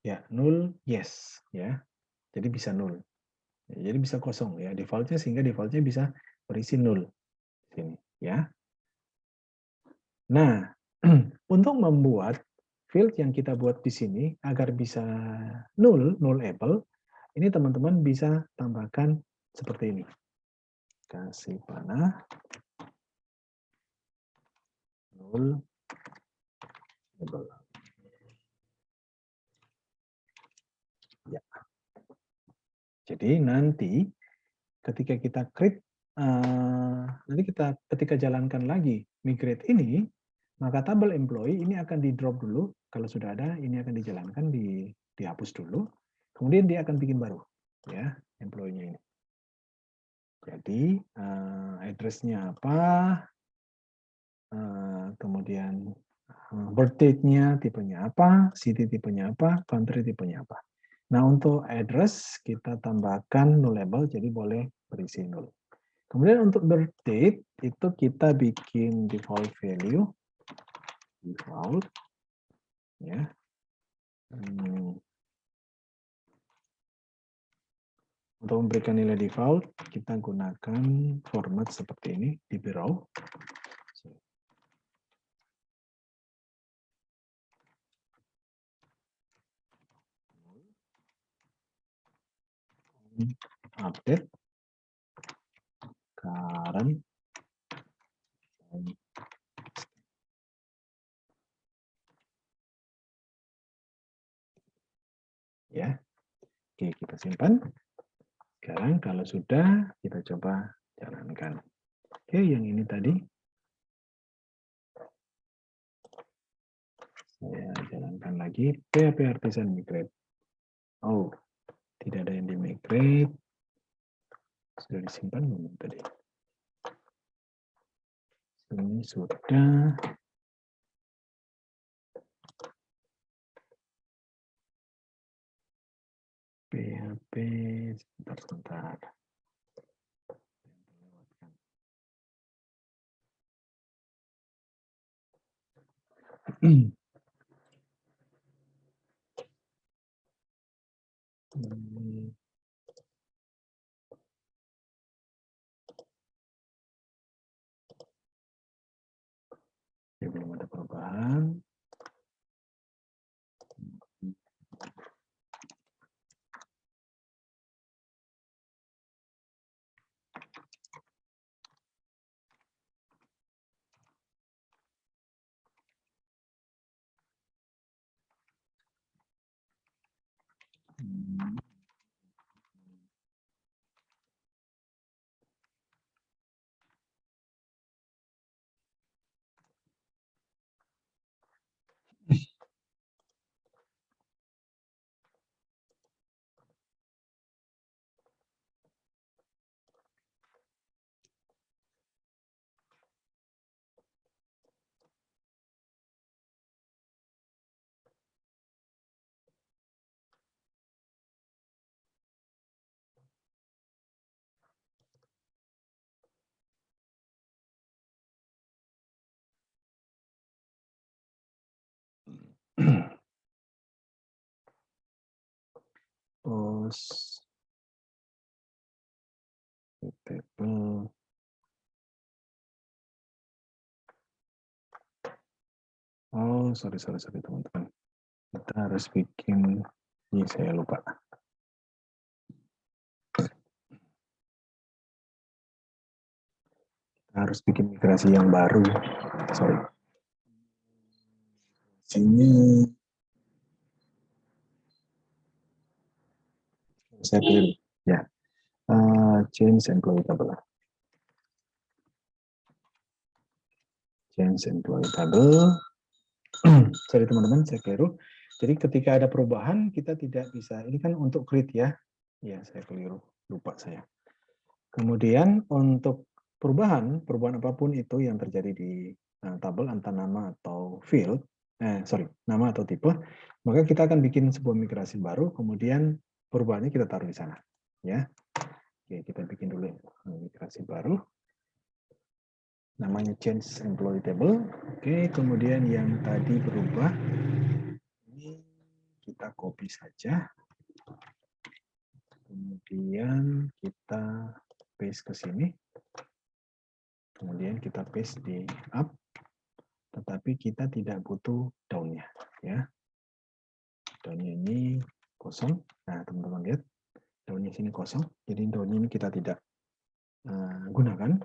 Ya, nul yes ya. Jadi bisa nul. Jadi bisa kosong ya defaultnya, sehingga defaultnya bisa berisi nul sini ya. Nah, untuk membuat field yang kita buat di sini agar bisa nullable, ini teman-teman bisa tambahkan seperti ini. Kasih panah nullable. Ya. Jadi nanti ketika kita create, nanti kita ketika jalankan lagi migrate ini, maka tabel employee ini akan di drop dulu. Kalau sudah ada, ini akan dijalankan, dihapus dulu. Kemudian dia akan bikin baru, ya employee-nya ini. Jadi address-nya apa, kemudian birth date-nya tipenya apa, city tipenya apa, country tipenya apa. Nah untuk address kita tambahkan nullable, jadi boleh berisi null. Kemudian untuk birth date itu kita bikin default value, default, ya. Untuk memberikan nilai default, kita gunakan format seperti ini di raw. Update current ya. Oke, kita simpan. Sekarang kalau sudah, kita coba jalankan. Oke, yang ini tadi saya jalankan lagi. PHP Artisan Migrate. Oh, tidak ada yang di migrate. Sudah disimpan belum tadi? Ini sudah. PHP sebentar. Ya, belum ada perubahan. Post table. Oh, sorry teman-teman. Kita harus bikin, ini saya lupa. Kita harus bikin migrasi yang baru. Sorry. Sini saya pilih ya. Change employee table. change employee table. Sorry teman-teman, saya keliru. Jadi ketika ada perubahan, kita tidak bisa, ini kan untuk create ya. Ya, saya keliru, lupa saya. Kemudian untuk perubahan apapun itu yang terjadi di tabel antara nama atau field, nama atau tipe, maka kita akan bikin sebuah migrasi baru, kemudian perubahannya kita taruh di sana. Ya, oke, kita bikin dulu migrasi baru. Namanya change employee table. Oke, kemudian yang tadi berubah ini kita copy saja. Kemudian kita paste ke sini. Kemudian kita paste di up. Tetapi kita tidak butuh down-nya, ya. Down-nya ini kosong. Nah, teman-teman lihat, down-nya sini kosong. Jadi down-nya ini kita tidak gunakan.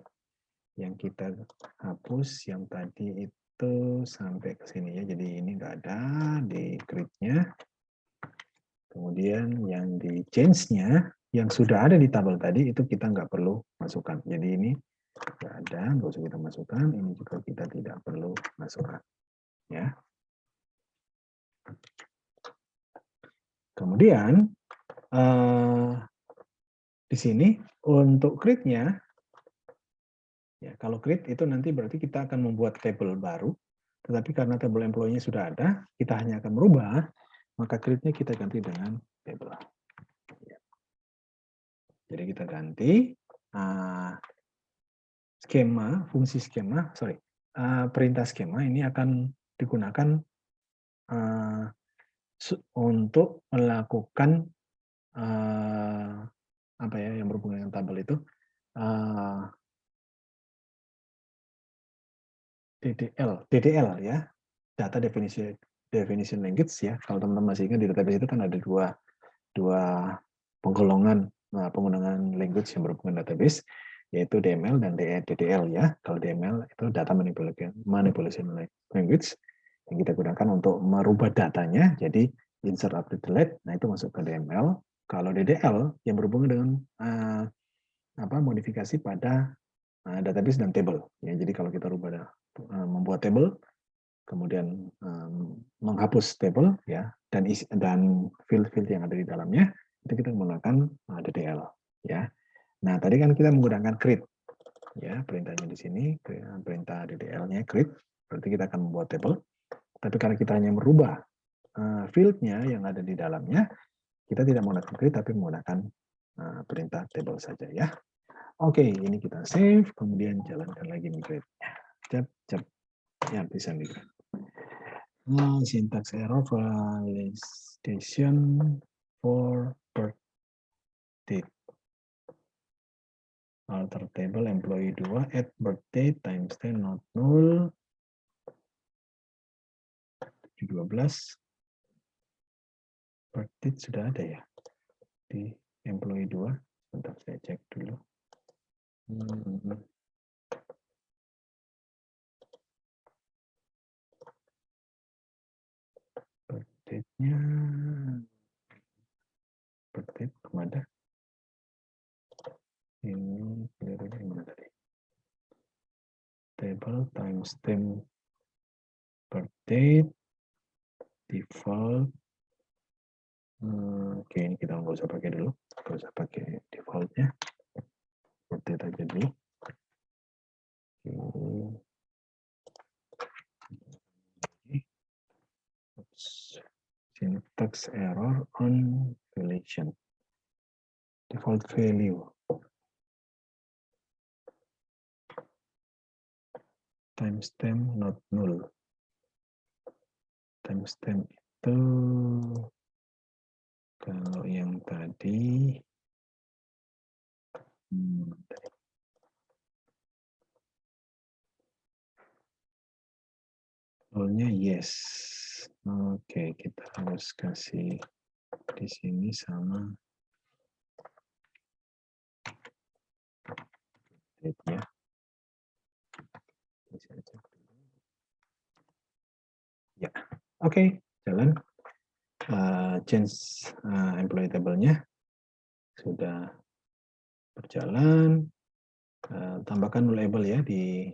Yang kita hapus yang tadi itu sampai ke sini ya. Jadi ini nggak ada di grid-nya. Kemudian yang di change-nya yang sudah ada di tabel tadi itu kita nggak perlu masukkan. Jadi ini nggak ada, nggak usah kita masukkan. Ini juga kita tidak perlu masukkan. Ya. Kemudian di sini untuk create-nya, ya kalau create itu nanti berarti kita akan membuat table baru. Tetapi karena table employee-nya sudah ada, kita hanya akan merubah, maka create-nya kita ganti dengan table. Jadi kita ganti perintah skema ini akan digunakan untuk melakukan apa ya yang berhubungan dengan tabel itu DDL ya, data definition language ya. Kalau teman-teman masih ingat di database itu kan ada dua penggolongan penggunaan language yang berhubungan database, yaitu DML dan DDL ya. Kalau DML itu data manipulation language yang kita gunakan untuk merubah datanya, jadi insert, update, delete. Nah itu masuk ke DML. Kalau DDL yang berhubungan dengan modifikasi pada database dan table. Ya, jadi kalau kita membuat table, kemudian menghapus table ya dan field-field yang ada di dalamnya, itu kita menggunakan DDL ya. Nah tadi kan kita menggunakan create ya, perintahnya di sini perintah DDL-nya create, berarti kita akan membuat table. Tapi karena kita hanya merubah field-nya yang ada di dalamnya, kita tidak menggunakan create tapi menggunakan perintah table saja ya. Oke, ini kita save, kemudian jalankan lagi migrate. Cep, ya bisa migrate. Syntax error validation for birth date. Alter table employee 2 add birth date timestamp not null 12. Birth date sudah ada ya di employee 2. Sebentar saya cek dulu. Birth date-nya kemana? Ini kelirunya mana tadi? Table timestamp birth date default. Oke, ini kita nggak usah pakai dulu, nggak usah pakai defaultnya. Birth date aja dulu. Syntax error on validation. Default value. Timestamp not null. Timestamp itu kalau yang tadi nullnya yes. Oke, kita harus kasih di sini sama date-nya. Ya, oke, jalan. Change employee table-nya sudah berjalan. Tambahkan null label ya di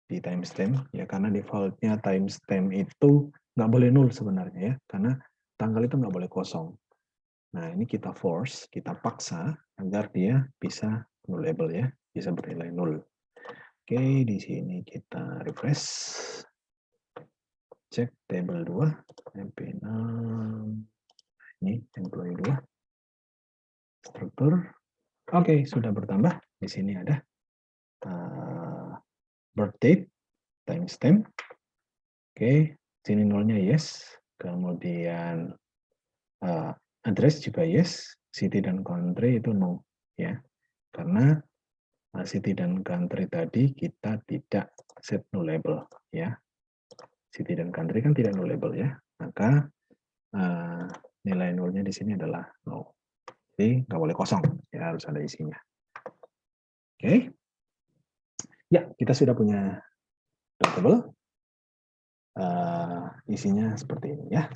di timestamp ya, karena defaultnya timestamp itu nggak boleh nol sebenarnya ya, karena tanggal itu nggak boleh kosong. Nah ini kita force, kita paksa agar dia bisa nullable ya, bisa bernilai nol. Oke, di sini kita refresh, cek table 2, MP6, ini employee 2, struktur. Oke, sudah bertambah. Di sini ada birth date, timestamp. Oke, sini nolnya yes. Kemudian address juga yes. City dan country itu no ya. Karena city dan country tadi kita tidak set nullable ya. City dan country kan tidak nullable ya. Maka nilai nolnya di sini adalah no. Jadi nggak boleh kosong ya, harus ada isinya. Oke. Ya, kita sudah punya table. Isinya seperti ini ya.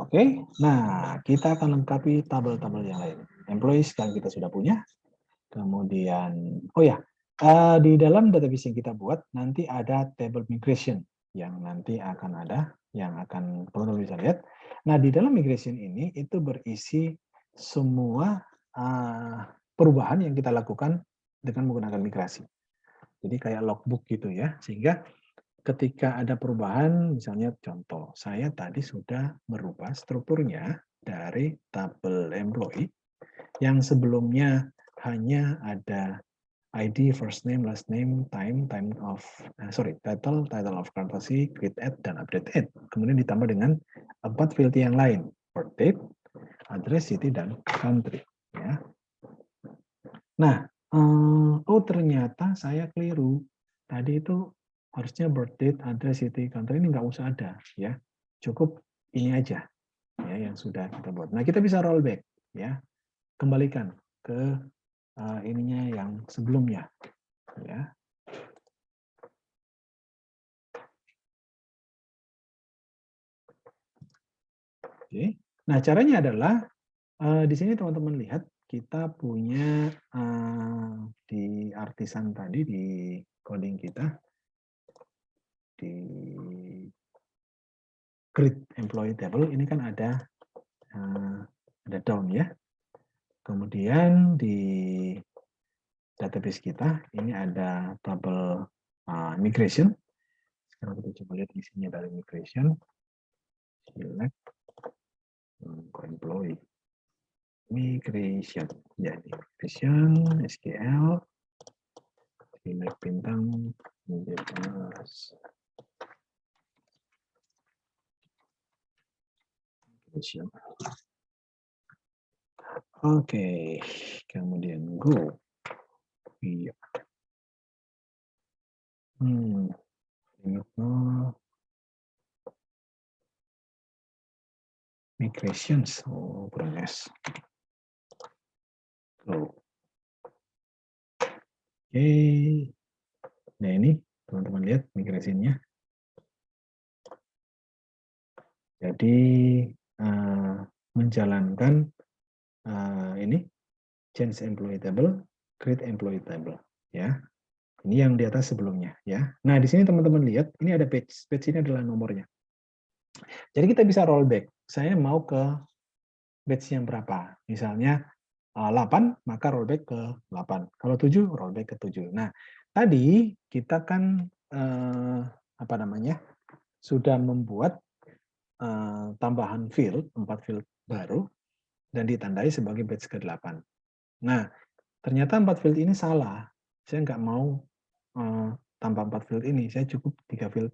Oke, nah kita akan lengkapi tabel-tabel yang lain. Employees sekarang kita sudah punya. Kemudian, oh ya, di dalam database yang kita buat nanti ada table migration yang nanti akan ada, yang akan teman-teman bisa lihat. Nah, di dalam migration ini itu berisi semua perubahan yang kita lakukan dengan menggunakan migrasi. Jadi kayak logbook gitu ya, sehingga ketika ada perubahan, misalnya contoh, saya tadi sudah merubah strukturnya dari tabel employee yang sebelumnya hanya ada ID, first name, last name, title of courtesy, create at, dan update at. Kemudian ditambah dengan 4 field yang lain, birth date, address, city, dan country. Ya. Nah, oh ternyata saya keliru. Tadi itu harusnya birth date, address, city, country ini nggak usah ada, ya. Cukup ini aja, ya yang sudah kita buat. Nah, kita bisa rollback, ya, kembalikan ke ininya yang sebelumnya, ya. Oke. Nah, caranya adalah di sini teman-teman lihat kita punya di artisan tadi di coding kita di create employee table ini kan ada down ya. Kemudian di database kita ini ada tabel migration. Sekarang kita coba lihat isinya dari migration. Select employee migration. Jadi migration SQL select bintang migration. Oke, kemudian go. Iya. Migrations. Oh, kurang S. Go. Oke. Nah, ini teman-teman lihat migrasinya. Jadi menjalankan ini change employee table, create employee table, ya. Ini yang di atas sebelumnya, ya. Nah, di sini teman-teman lihat, ini ada page. Page ini adalah nomornya. Jadi kita bisa rollback. Saya mau ke page yang berapa? Misalnya 8, maka rollback ke 8. Kalau 7, rollback ke 7. Nah, tadi kita kan apa namanya? Sudah membuat tambahan field, 4 field baru dan ditandai sebagai batch ke-8. Nah, ternyata 4 field ini salah. Saya nggak mau tambah 4 field ini, saya cukup 3 field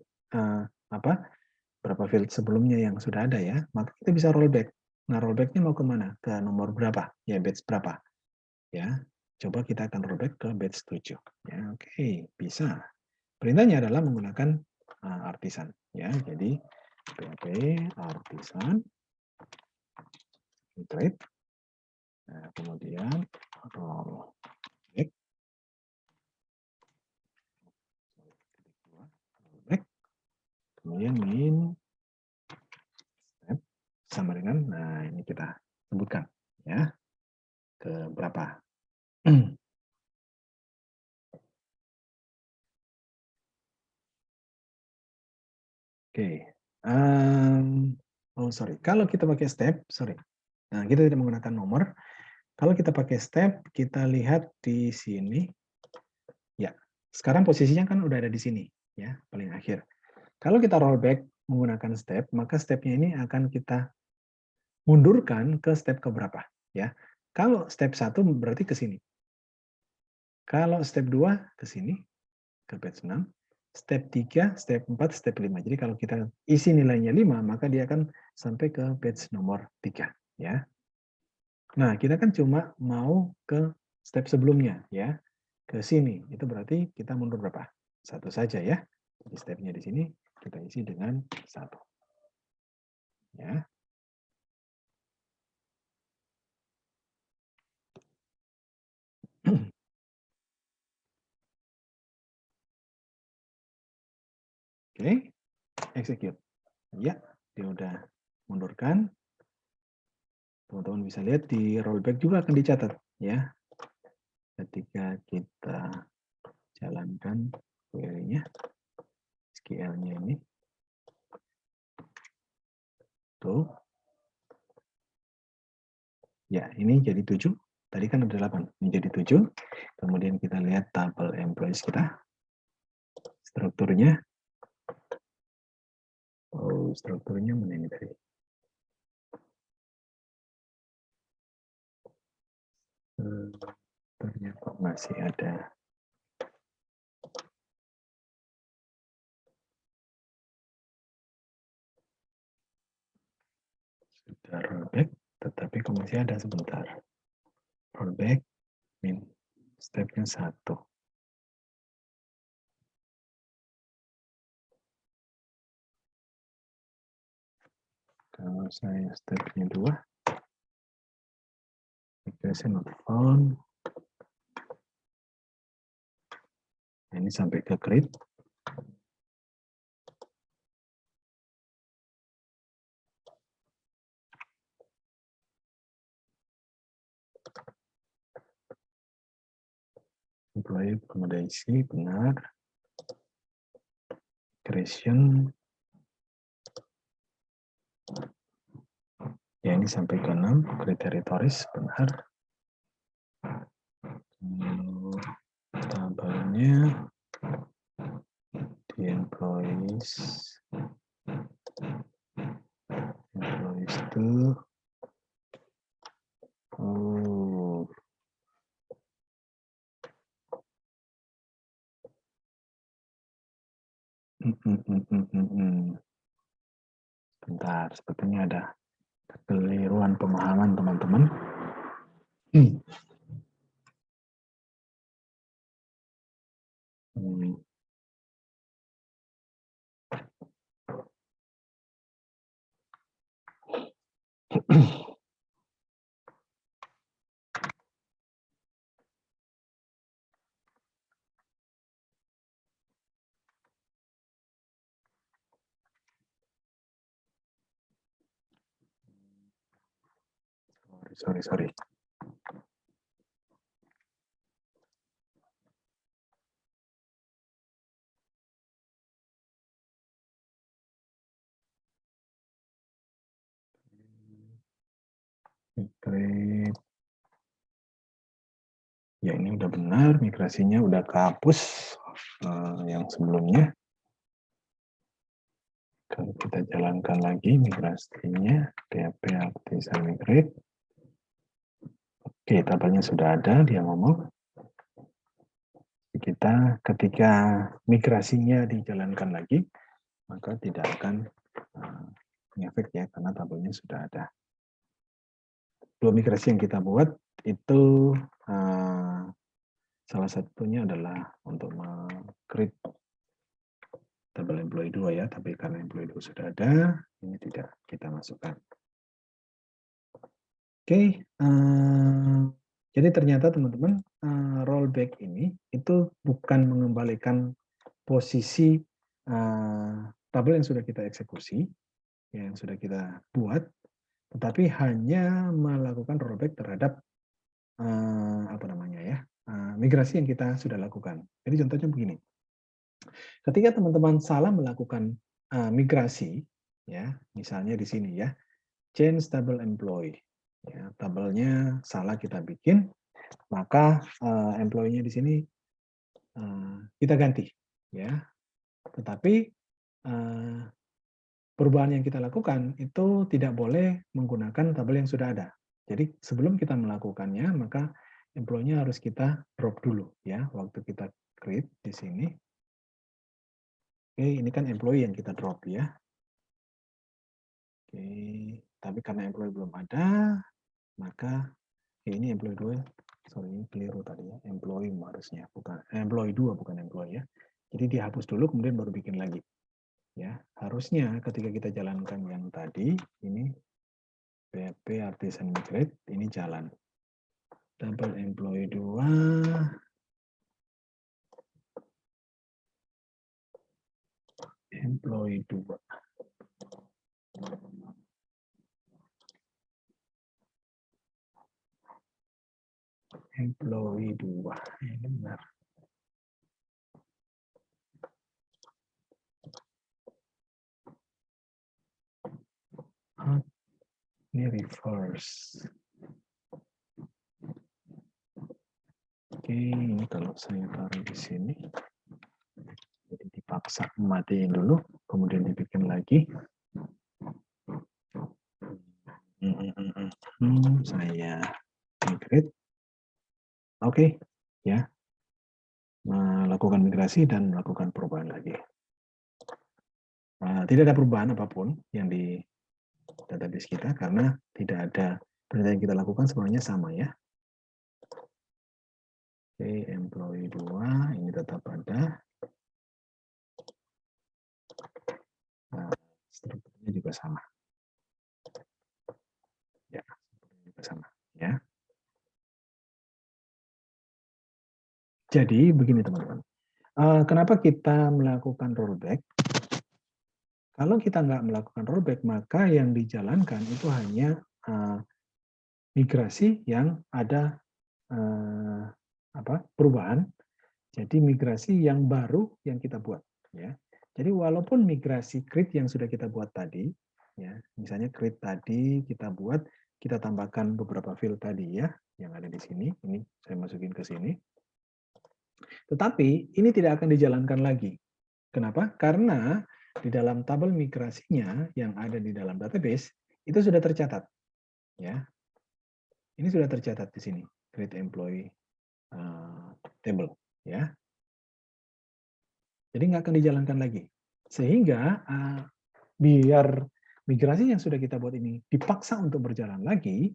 berapa field sebelumnya yang sudah ada ya. Maka kita bisa rollback. Nah, rollbacknya mau kemana? Ke nomor berapa? Ya, batch berapa? Ya, coba kita akan rollback ke batch 7. Ya, oke, bisa. Perintahnya adalah menggunakan artisan. Ya, jadi PHP artisan create. Nah, kemudian rollback. Kemudian min step sama dengan, nah ini kita sebutkan ya ke berapa. Oh sorry, kalau kita pakai step, sorry. Nah, kita tidak menggunakan nomor. Kalau kita pakai step, kita lihat di sini. Ya, sekarang posisinya kan udah ada di sini, ya, paling akhir. Kalau kita rollback menggunakan step, maka stepnya ini akan kita mundurkan ke step keberapa, ya. Kalau step 1 berarti ke sini. Kalau step 2 ke sini, ke page 6. Step 3, step 4, step 5. Jadi kalau kita isi nilainya 5, maka dia akan sampai ke page nomor 3, ya. Nah, kita kan cuma mau ke step sebelumnya, ya. Ke sini. Itu berarti kita mundur berapa? 1 saja, ya. Jadi stepnya di sini kita isi dengan 1. Ya. Oke, execute. Ya, dia udah mundurkan. Teman-teman bisa lihat di rollback juga akan dicatat, ya. Ketika kita jalankan query-nya, SQL-nya ini. Tuh. Ya, ini jadi 7. Tadi kan ada 8. Ini jadi 7. Kemudian kita lihat tabel employees kita. Strukturnya. Oh, strukturnya mana ini tadi? Ternyata masih ada. Sudah rollback, tetapi kok masih ada sebentar. Rollback, min stepnya 1. Kalau saya stepnya 2, migration not found. Ini sampai ke create. Employee accommodation benar. Creation. Ya, ini sampai ke 6. Create territories benar. Tabelnya di employees itu Bentar, sepertinya ada kekeliruan pemahaman teman-teman. Sorry. Ya, ini udah benar, migrasinya udah kehapus yang sebelumnya. Kalau kita jalankan lagi migrasinya, PHP Artisan Migrate. Oke, tabelnya sudah ada, dia ngomong. Kita ketika migrasinya dijalankan lagi, maka tidak akan ngefek ya, karena tabelnya sudah ada. Dua migrasi yang kita buat itu salah satunya adalah untuk create tabel employee 2 ya, tapi karena employee 2 sudah ada, ini tidak kita masukkan. Oke, jadi ternyata teman-teman rollback ini itu bukan mengembalikan posisi tabel yang sudah kita eksekusi, yang sudah kita buat, tetapi hanya melakukan rollback terhadap migrasi yang kita sudah lakukan. Jadi contohnya begini, ketika teman-teman salah melakukan migrasi ya. Misalnya di sini ya, change table employee. Ya, tabelnya salah kita bikin, maka employee-nya di sini kita ganti, ya. Tetapi perubahan yang kita lakukan itu tidak boleh menggunakan tabel yang sudah ada. Jadi sebelum kita melakukannya, maka employee-nya harus kita drop dulu ya. Waktu kita create di sini. Oke, ini kan employee yang kita drop ya. Oke, tapi karena employee belum ada, maka ini employee 2, sorry ini keliru tadi ya. Employee harusnya, bukan employee 2 bukan employee ya. Jadi dihapus dulu kemudian baru bikin lagi. Ya, harusnya ketika kita jalankan yang tadi ini PHP Artisan Migrate ini jalan. Tabel employee 2 employee 2 employee 2 ini benar. Ini reverse. Oke, ini kalau saya taruh di sini, jadi dipaksa matiin dulu, kemudian dibikin lagi. Saya migrate. Oke, ya, melakukan migrasi dan melakukan perubahan lagi. Tidak ada perubahan apapun yang di database kita karena tidak ada perintah yang kita lakukan sebenarnya sama ya. Oke, employee 2 ini tetap ada. Strukturnya juga sama. Ya, strukturnya juga sama ya. Jadi begini teman-teman. Kenapa kita melakukan rollback? Kalau kita nggak melakukan rollback, maka yang dijalankan itu hanya migrasi yang ada perubahan. Jadi migrasi yang baru yang kita buat. Ya. Jadi walaupun migrasi create yang sudah kita buat tadi, ya, misalnya create tadi kita buat, kita tambahkan beberapa field tadi ya, yang ada di sini. Ini saya masukin ke sini. Tetapi ini tidak akan dijalankan lagi. Kenapa? Karena di dalam tabel migrasinya yang ada di dalam database itu sudah tercatat. Ya, ini sudah tercatat di sini, create employee table. Ya, jadi nggak akan dijalankan lagi. Sehingga biar migrasi yang sudah kita buat ini dipaksa untuk berjalan lagi,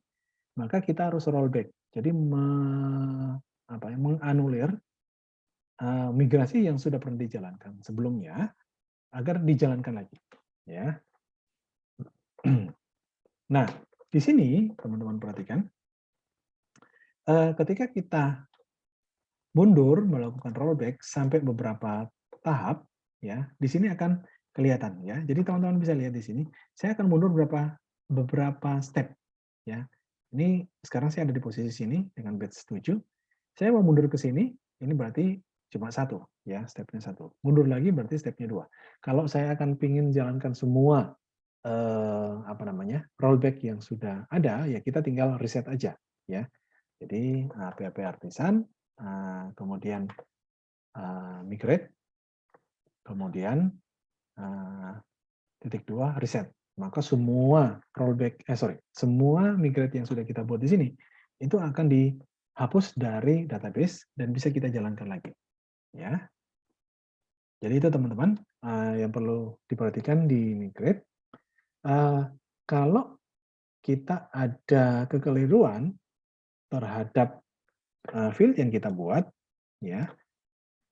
maka kita harus rollback. Jadi menganulir migrasi yang sudah pernah dijalankan sebelumnya agar dijalankan lagi. Ya. Nah, di sini teman-teman perhatikan, ketika kita mundur melakukan rollback sampai beberapa tahap, ya, di sini akan kelihatan ya. Jadi teman-teman bisa lihat di sini, saya akan mundur beberapa step ya. Ini sekarang saya ada di posisi sini dengan batch 7. Saya mau mundur ke sini, ini berarti cuma satu ya, stepnya satu. Mundur lagi berarti stepnya 2. Kalau saya akan pingin jalankan semua rollback yang sudah ada, ya kita tinggal reset aja ya. Jadi PHP Artisan, kemudian migrate, kemudian titik 2 reset. Maka semua semua migrate yang sudah kita buat di sini itu akan dihapus dari database dan bisa kita jalankan lagi. Ya. Jadi itu teman-teman yang perlu diperhatikan di migrate. Kalau kita ada kekeliruan terhadap field yang kita buat, ya,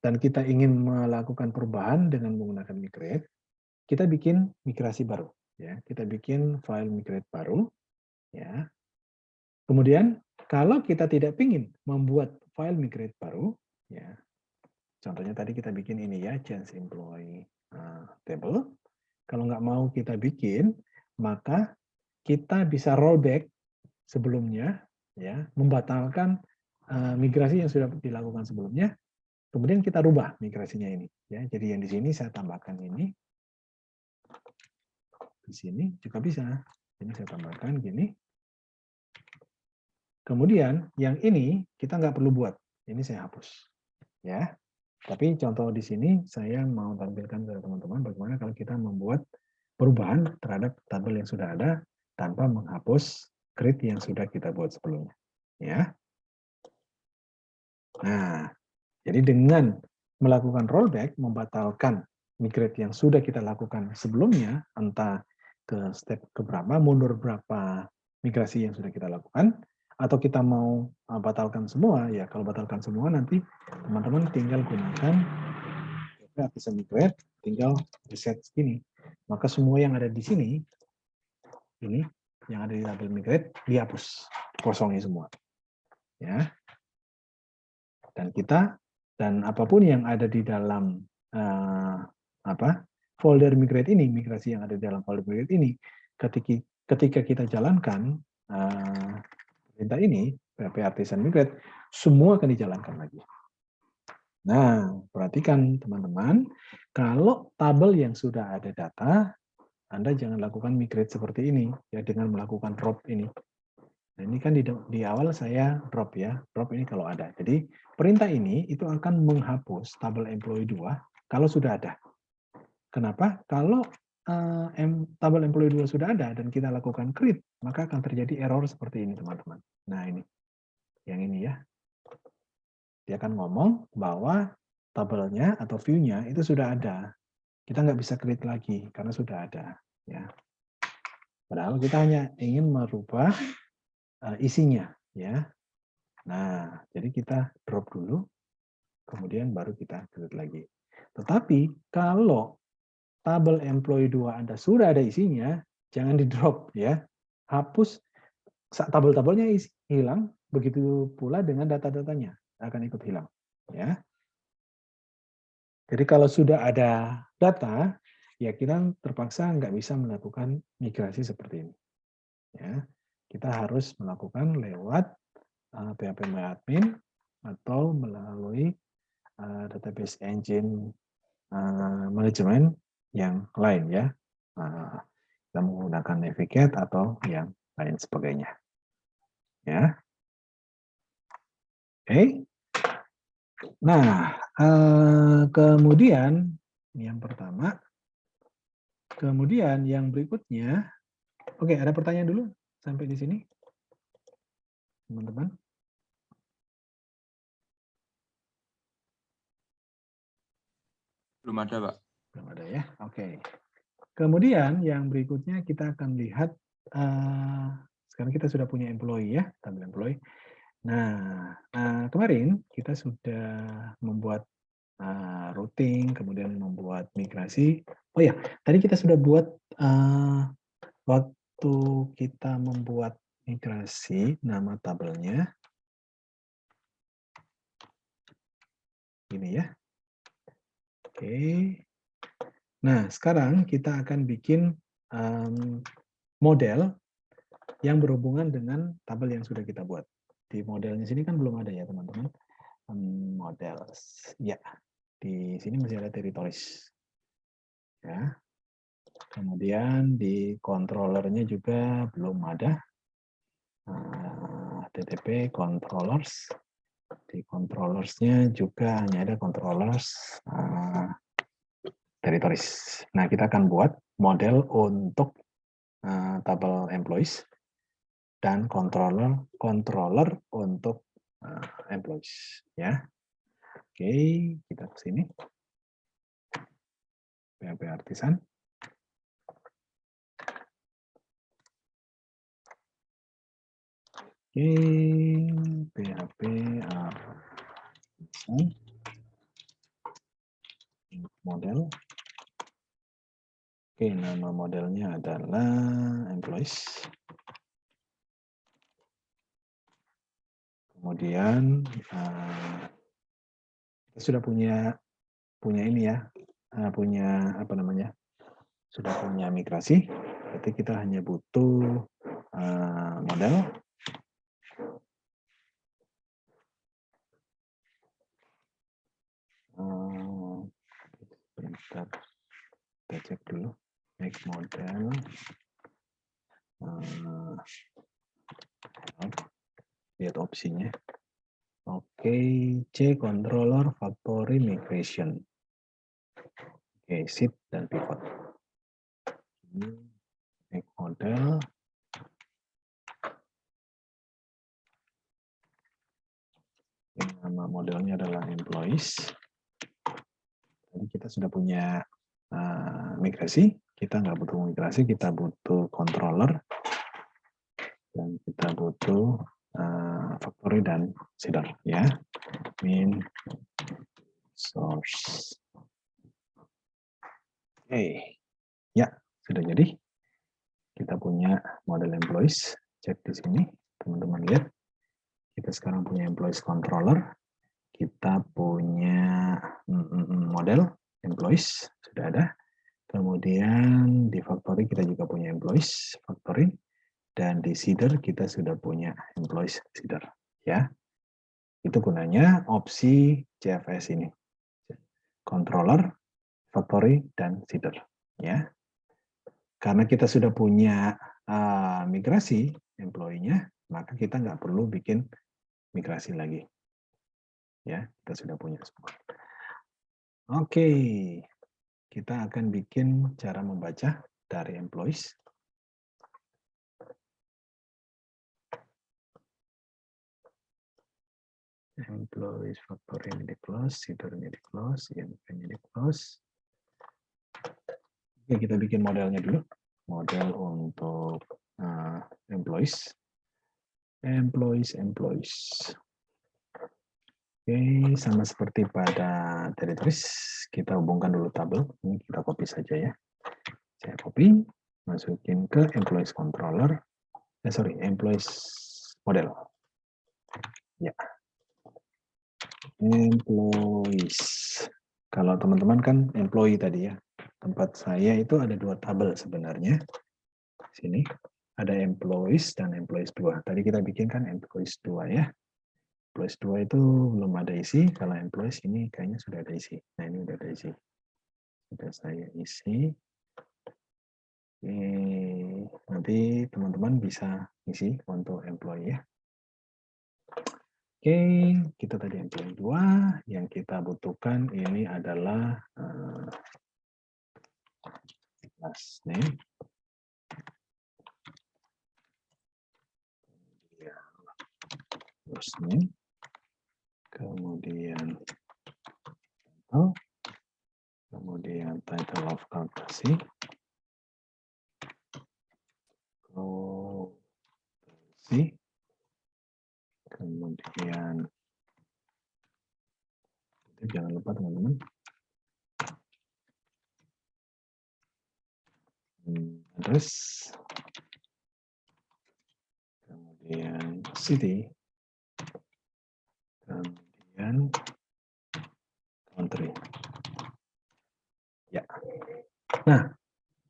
dan kita ingin melakukan perubahan dengan menggunakan migrate, kita bikin migrasi baru, ya, kita bikin file migrate baru, ya. Kemudian kalau kita tidak ingin membuat file migrate baru, ya, contohnya tadi kita bikin ini ya, change employee table. Kalau nggak mau kita bikin, maka kita bisa rollback sebelumnya, ya, membatalkan migrasi yang sudah dilakukan sebelumnya, kemudian kita rubah migrasinya ini. Ya, jadi yang di sini saya tambahkan ini, di sini juga bisa. Ini saya tambahkan gini. Kemudian yang ini kita nggak perlu buat. Ini saya hapus. Ya. Tapi contoh di sini saya mau tampilkan kepada teman-teman bagaimana kalau kita membuat perubahan terhadap tabel yang sudah ada tanpa menghapus grid yang sudah kita buat sebelumnya. Ya. Nah, jadi dengan melakukan rollback, membatalkan migrate yang sudah kita lakukan sebelumnya, entah ke step keberapa, mundur berapa migrasi yang sudah kita lakukan, atau kita mau batalkan semua, ya kalau batalkan semua nanti teman-teman tinggal gunakan artisan migrate, tinggal reset segini. Maka semua yang ada di sini, ini yang ada di tabel migrate, dihapus, kosongnya semua. Ya. Dan apapun yang ada di dalam folder migrate ini, migrasi yang ada di dalam folder migrate ini, ketika kita jalankan perintah ini, PHP Artisan Migrate, semua akan dijalankan lagi. Nah, perhatikan teman-teman, kalau tabel yang sudah ada data, Anda jangan lakukan migrate seperti ini, ya dengan melakukan drop ini. Nah, ini kan di awal saya drop ya, drop ini kalau ada. Jadi perintah ini itu akan menghapus tabel employee 2 kalau sudah ada. Kenapa? Kalau tabel employee 2 sudah ada dan kita lakukan create, maka akan terjadi error seperti ini teman-teman. Nah ini, yang ini ya. Dia akan ngomong bahwa tabelnya atau view-nya itu sudah ada. Kita nggak bisa create lagi karena sudah ada. Ya. Padahal kita hanya ingin merubah isinya, ya. Nah, jadi kita drop dulu, kemudian baru kita create lagi. Tetapi kalau tabel employee 2 Anda sudah ada isinya, jangan di drop ya. Hapus tabel-tabelnya hilang, begitu pula dengan data-datanya akan ikut hilang, ya. Jadi kalau sudah ada data, ya kita terpaksa nggak bisa melakukan migrasi seperti ini. Ya, kita harus melakukan lewat PHP-MyAdmin atau melalui database engine manajemen yang lain ya. Kita menggunakan Navigate atau yang lain sebagainya. Ya. Oke. Nah, kemudian yang pertama, kemudian yang berikutnya, oke, ada pertanyaan dulu sampai di sini, teman-teman. Belum ada, Pak. Belum ada ya, oke. Kemudian yang berikutnya kita akan lihat, sekarang kita sudah punya employee ya, tabel employee. Nah, kemarin kita sudah membuat routing, kemudian membuat migrasi. Oh ya, tadi kita sudah buat waktu kita membuat migrasi, nama tabelnya ini ya. Oke. Nah, sekarang kita akan bikin model yang berhubungan dengan tabel yang sudah kita buat. Di modelnya sini kan belum ada ya, teman-teman. Model, ya. Di sini masih ada territories. Ya. Kemudian di controllernya juga belum ada. HTTP controllers. Di controllersnya juga hanya ada controllers territories. Nah, kita akan buat model untuk tabel employees dan controller untuk employees. Ya, oke, kita ke sini. PHP Artisan. Oke, PHP Artisan. Model. Oke, nama modelnya adalah employees. Kemudian kita sudah punya ini ya, punya apa namanya? Sudah punya migrasi. Berarti kita hanya butuh model. Bentar, kita cek dulu. make model. Lihat opsinya. Oke, C controller factory migration. Oke, seed dan pivot. Make model. Ini nama modelnya adalah employees. Jadi kita sudah punya migrasi. Kita nggak butuh migrasi, kita butuh controller. Dan kita butuh factory dan seeder. Ya, min source. Oke, ya sudah jadi. Kita punya model employees. Cek di sini, teman-teman lihat. Kita sekarang punya employees controller. Kita punya model employees sudah ada. Kemudian di factory kita juga punya employees factory dan di seeder kita sudah punya employees seeder. Ya, itu gunanya opsi CFS ini. Controller, factory dan seeder. Ya. Karena kita sudah punya migrasi employee-nya, maka kita nggak perlu bikin migrasi lagi. Ya, kita sudah punya semua. Oke, kita akan bikin cara membaca dari employees. Employees factory ini di close, seeder-nya di close, INV-nya di close. Oke, kita bikin modelnya dulu. Model untuk employees. Employees. Oke, sama seperti pada territories, kita hubungkan dulu tabel. Ini kita copy saja ya. Saya copy, masukin ke employees controller. Employees model. Ya. Employees. Kalau teman-teman kan employee tadi ya. Tempat saya itu ada dua tabel sebenarnya. Sini ada employees dan employees 2. Tadi kita bikinkan employees 2 ya. Employees 2 itu belum ada isi. Kalau employees ini kayaknya sudah ada isi. Nah, ini sudah ada isi. Sudah saya isi. Nanti teman-teman bisa isi untuk employee ya. Oke, kita tadi employee 2. Yang kita butuhkan ini adalah last name. First name. Kemudian title of courtesy. Kemudian jangan lupa teman-teman address, kemudian city, kemudian country. Ya. Nah,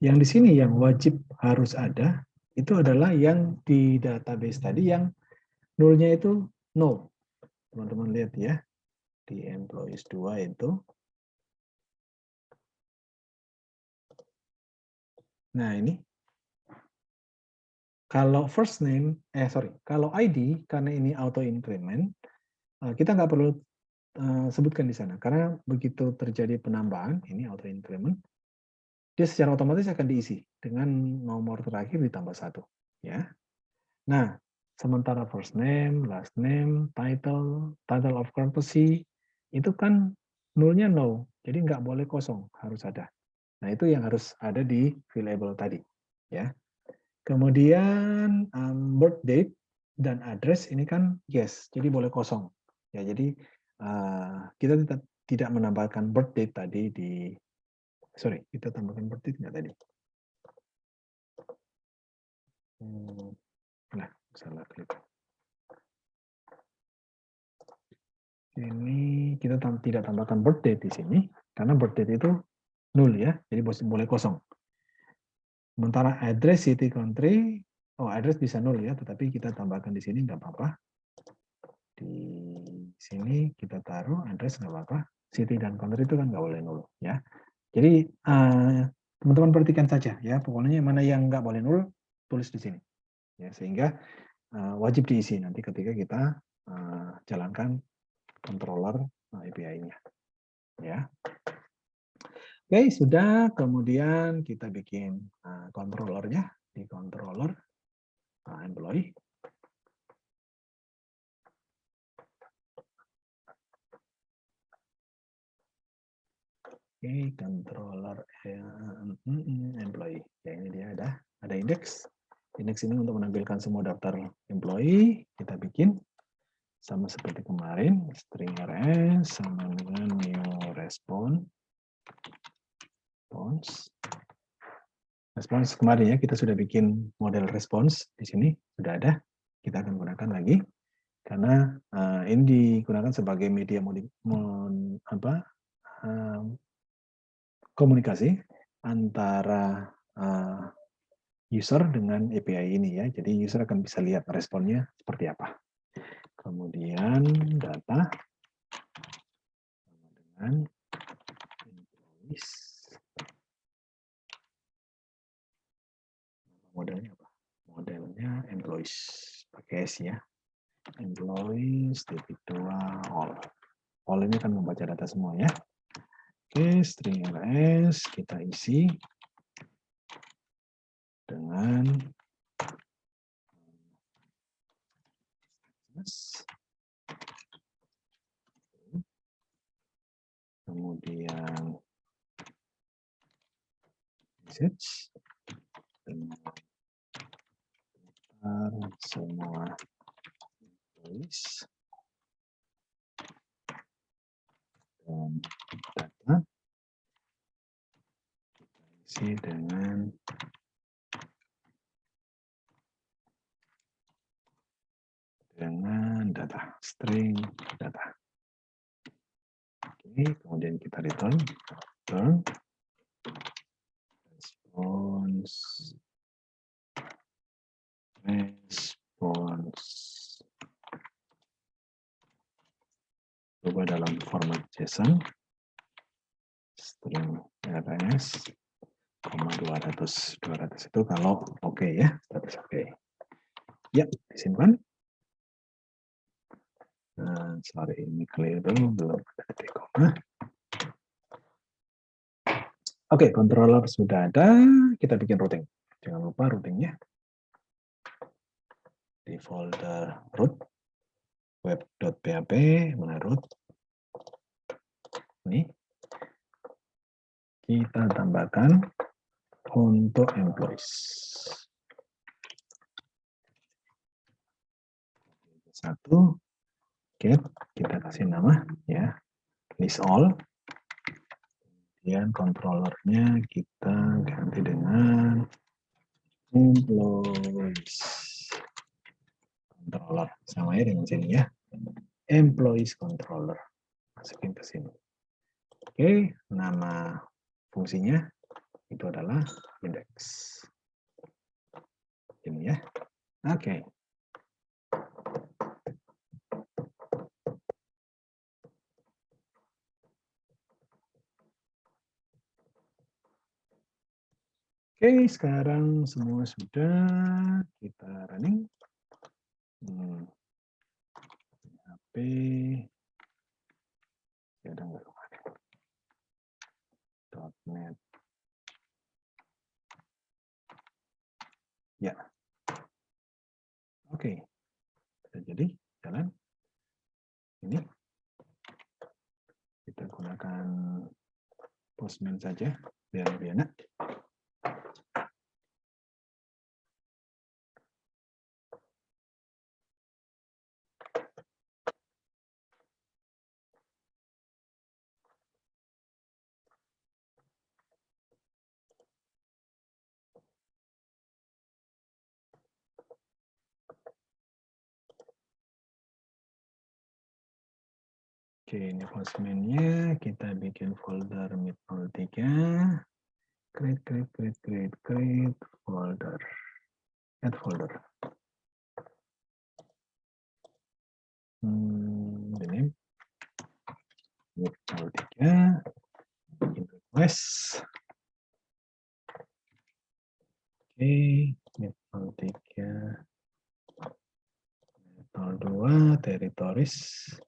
yang di sini yang wajib harus ada itu adalah yang di database tadi yang nulnya itu no. Teman-teman lihat ya, di employees 2 itu. Nah, ini. Kalau first name, kalau ID, karena ini auto increment, kita nggak perlu sebutkan di sana. Karena begitu terjadi penambahan, ini auto increment, dia secara otomatis akan diisi dengan nomor terakhir ditambah 1. Ya. Nah, sementara first name, last name, title of courtesy, itu kan nulnya no. Jadi nggak boleh kosong, harus ada. Nah, itu yang harus ada di fillable tadi. Ya. Kemudian birth date dan address ini kan yes, jadi boleh kosong. Ya, jadi kita tidak menambahkan birth date tadi di kita tambahkan birth date nggak tadi? Nah, salah klik. Ini kita tidak tambahkan birth date di sini karena birth date itu nul ya, jadi boleh kosong. Sementara address, city, country, address bisa nul ya, tetapi kita tambahkan di sini nggak apa-apa. Di sini kita taruh address nggak apa-apa. City dan country itu kan nggak boleh nul ya. Jadi Teman-teman perhatikan saja ya, pokoknya mana yang nggak boleh nol, tulis di sini. Ya, sehingga wajib diisi nanti ketika kita jalankan controller API-nya. Ya. Oke, sudah. Kemudian kita bikin controllernya di controller employee. Oke, controller employee. Ya, ini dia ada indeks. Indeks ini untuk menampilkan semua daftar employee. Kita bikin sama seperti kemarin, string rs sama dengan new response. Response kemarin ya, kita sudah bikin model response di sini sudah ada. Kita akan gunakan lagi karena ini digunakan sebagai media komunikasi antara user dengan API ini ya. Jadi user akan bisa lihat responnya seperti apa. Kemudian data dengan employees. Modelnya apa? Modelnya employees pakai S ya. Employees titik 2 all. All ini akan membaca data semua ya. Oke, string rs kita isi dengan kemudian message dengan semua employees dan data kita isi dengan data string data. Oke, kemudian kita return response coba dalam format JSON string rs 200 itu kalau oke ya, status oke. Ya, disimpan. Sorry, ini clear dulu, belum ada titik koma. Oke, controller sudah ada, kita bikin routing. Jangan lupa routingnya di folder root web.php mana root. Ini kita tambahkan untuk employees. Satu, get, kita kasih nama ya, list all. Kemudian controllernya kita ganti dengan employees. Controller sama ya dengan sini ya. Employees controller. Masukin ke sini. Oke, nama fungsinya itu adalah index. Ini ya. Oke. Oke, sekarang semua sudah kita running. HP ya udah nggak kemarin. .NET. Ya. Oke. Sudah jadi jalan. Ini kita gunakan Postman saja biar lebih enak. Oke, ini Postman-nya kita bikin folder mid03. Create folder. Add folder. Ini mid03. Bikin request. Oke, level 3, level 2, territories.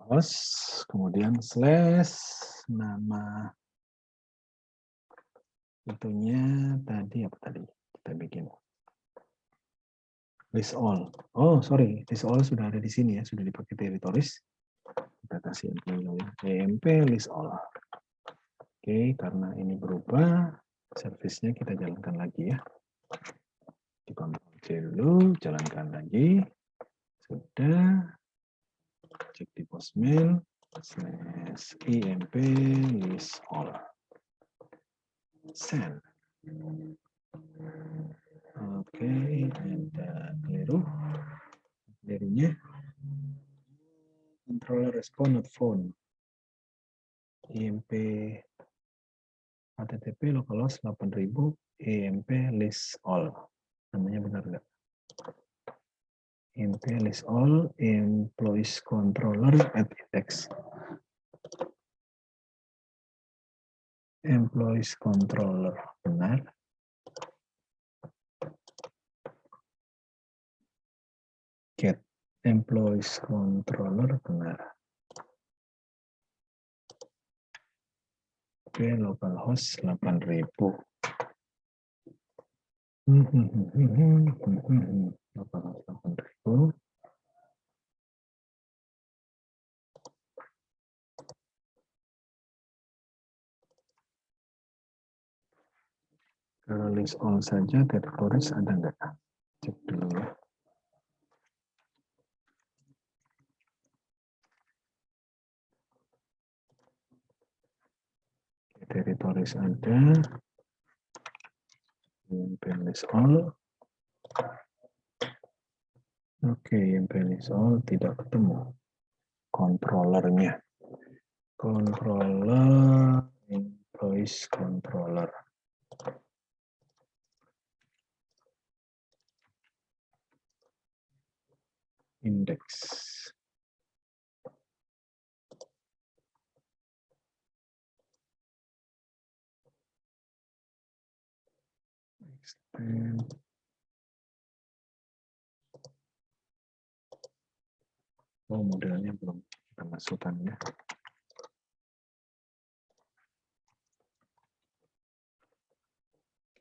Host, kemudian slash nama itunya tadi apa tadi kita bikin list all. Oh sorry, list all sudah ada di sini ya, sudah dipakai territories. Kita kasih emp list all. Oke, karena ini berubah, service-nya kita jalankan lagi ya. Di Ctrl C dulu, jalankan lagi. Sudah. Cek di postmail slash emp list all. Send. Oke, ada keliru. Kelirunya controller respond not phone. emp http localhost 8000 emp list all. Namanya benar nggak? emp list all employees controller at index. Employees controller benar. Get employees controller benar. Oke, localhost 8000. Localhost 8000. Kalau list all saja, territories ada nggak? Cek dulu ya. Territories ada. List all. Oke, list all tidak ketemu. Controllernya. Controller, employees controller. Index. Extend. Oh, modelnya belum kita masukkan ya.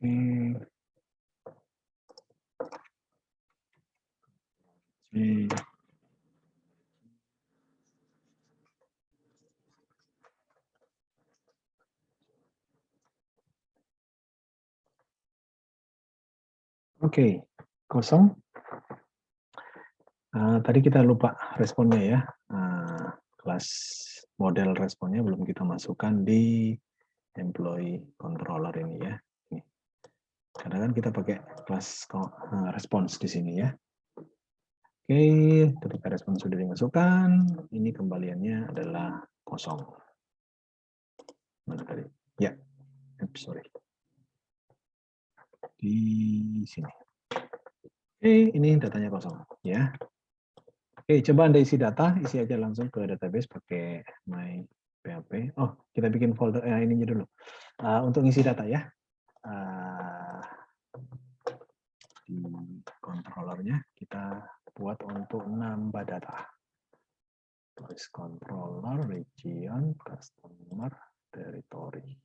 Oke. Oke, kosong. Tadi kita lupa responnya ya. Kelas model responnya belum kita masukkan di employee controller ini ya. Ini. Karena kan kita pakai kelas response di sini ya. Oke, ketika respons sudah dimasukkan, ini kembaliannya adalah kosong. Mana tadi? Ya, sorry. Di sini. Oke, ini datanya kosong ya. Oke, coba Anda isi data, isi aja langsung ke database pakai my PHP. Oh, kita bikin folder ininya dulu. Untuk ngisi data ya. Di controllernya kita buat untuk nambah data. Tulis controller, region, customer, territory.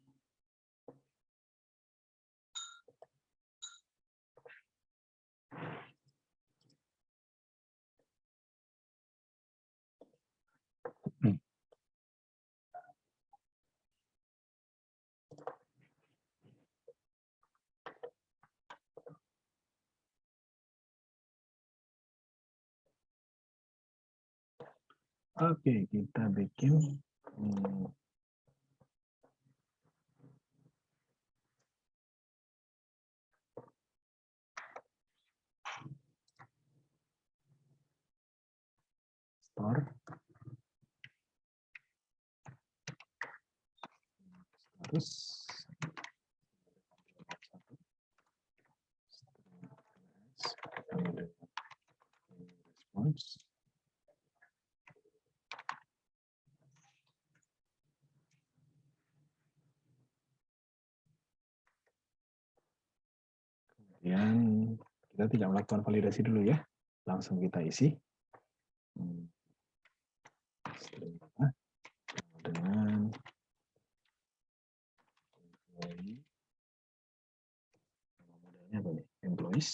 Oke, kita bikin store. status response. Kemudian kita tidak melakukan validasi dulu ya, langsung kita isi dengan modelnya apa nih? Employees.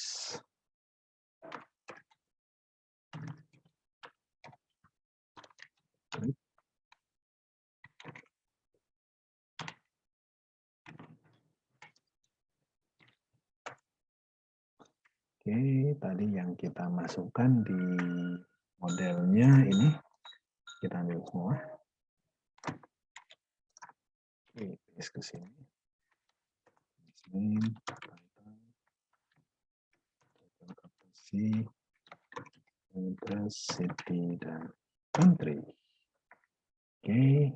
Oke, tadi yang kita masukkan di modelnya ini kita ambil semua. Oke, paste ke sini. Name, title, kapasitas, address, city, dan country. Oke,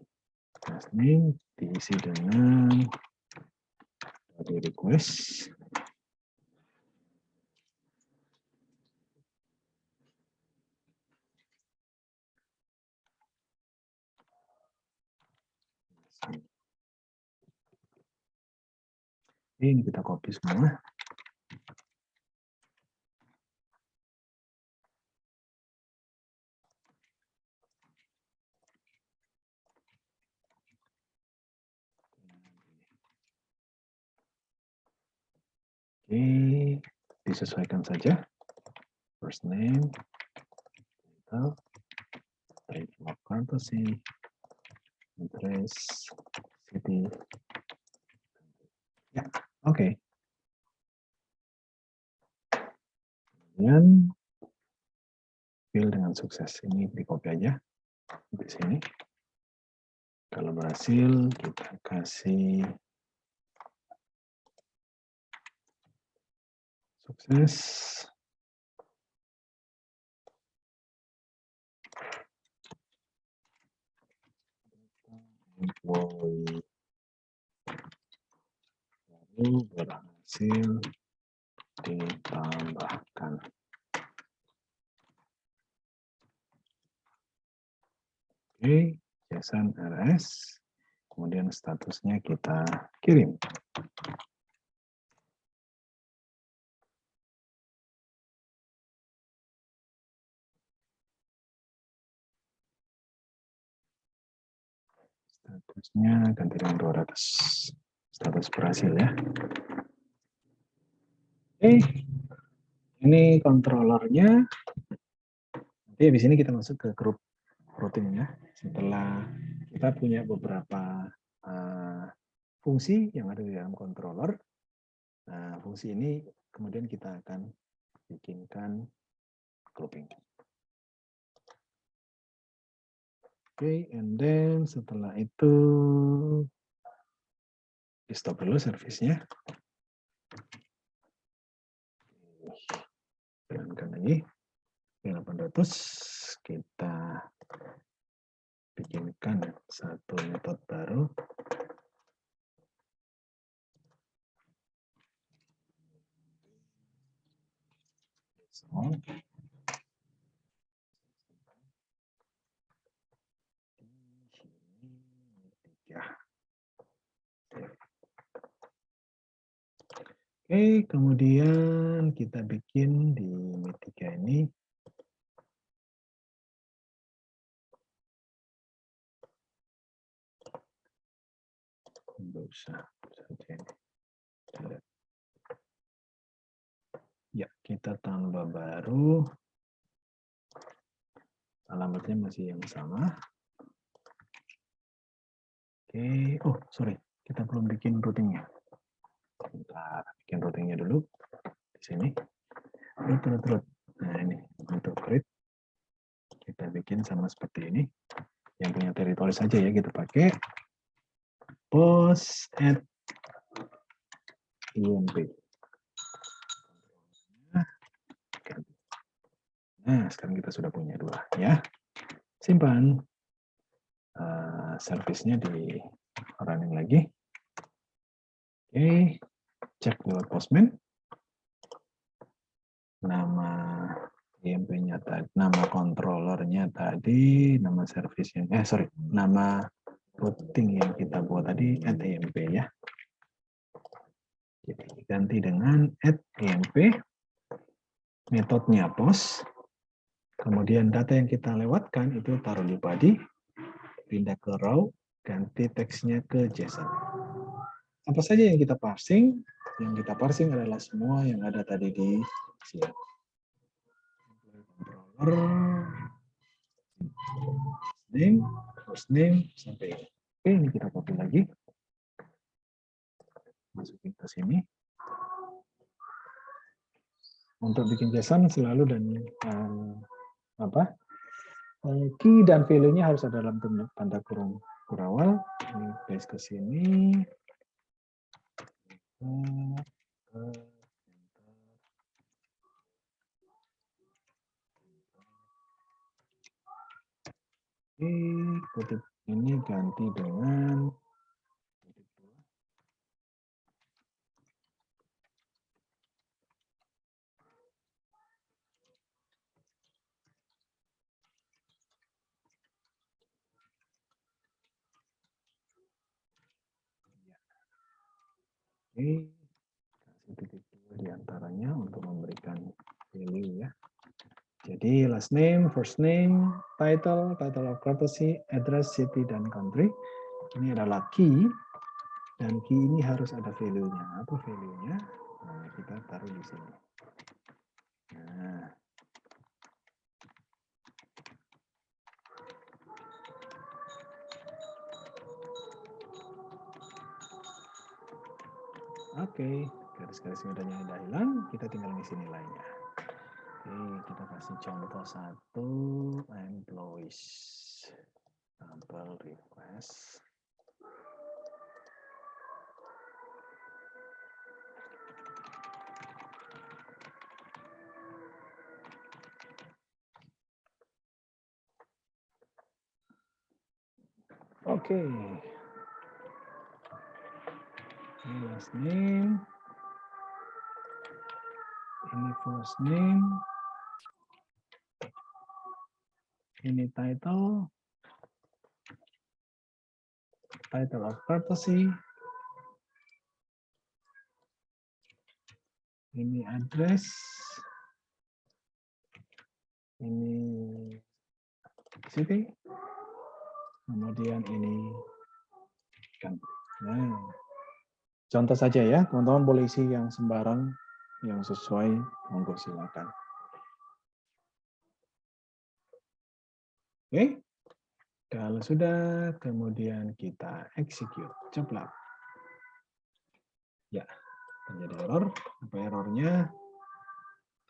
last name diisi dengan dari request. Ini kita copy semua. Oke, disesuaikan saja. First name, title, type of courtesy, address, city. Ya, oke. Kemudian fill dengan sukses. Ini di copy aja di sini. Kalau berhasil kita kasih sukses. Employee baru berhasil ditambahkan. Oke, JSON RS. Kemudian statusnya kita kirim. Statusnya ganti dengan 200. Status berhasil ya. Oke, ini controllernya. Nanti habis ini kita masuk ke grup routing ya. Setelah kita punya beberapa fungsi yang ada di dalam controller. Nah, fungsi ini kemudian kita akan bikinkan grouping. Oke, and then setelah itu di stop dulu servisnya. Jalankan lagi. 800 kita bikinkan satu metode baru. So, Oke, kemudian kita bikin di Metika ini saja ini. Ya, kita tambah baru. Alamatnya masih yang sama. Oke, oh sorry, kita belum bikin routingnya. Bentar, bikin routingnya dulu di sini. Root. Nah ini untuk create kita bikin sama seperti ini. Yang punya teritori saja ya kita pakai post at INP. Nah sekarang kita sudah punya dua ya. Simpan. Servisnya di running lagi. Oke, cek lewat Postman. Nama IMP-nya tadi, nama controllernya tadi, nama servisnya, nama routing yang kita buat tadi @emp ya. Jadi ganti dengan @emp, metodenya post, kemudian data yang kita lewatkan itu taruh di body, pindah ke raw, ganti teksnya ke JSON. Apa saja yang kita parsing? Yang kita parsing adalah semua yang ada tadi di sini. Name, first name, sampai ini. Oke, ini kita copy lagi. Masukin ke sini. Untuk bikin JSON selalu dan key dan value-nya harus ada dalam tanda kurung kurawal. Ini paste ke sini. Kutip ini ganti dengan kasih titik dua di antaranya untuk memberikan value ya. Jadi last name, first name, title of courtesy, address, city, dan country. Ini adalah key, dan key ini harus ada value-nya. Apa value-nya? Nah, kita taruh di sini. Nah. Oke, garis-garis merahnya udah hilang, kita tinggal ngisi nilainya. Oke, kita kasih contoh satu, employees, sample request. Oke. Ini last name. Ini first name. Ini title. Title of courtesy. Ini address. Ini city. Kemudian ini kan. Nah, contoh saja ya, teman-teman boleh isi yang sembarang, yang sesuai, monggo silakan. Oke, kalau sudah, kemudian kita execute, ceplak. Ya, terjadi error. Apa errornya?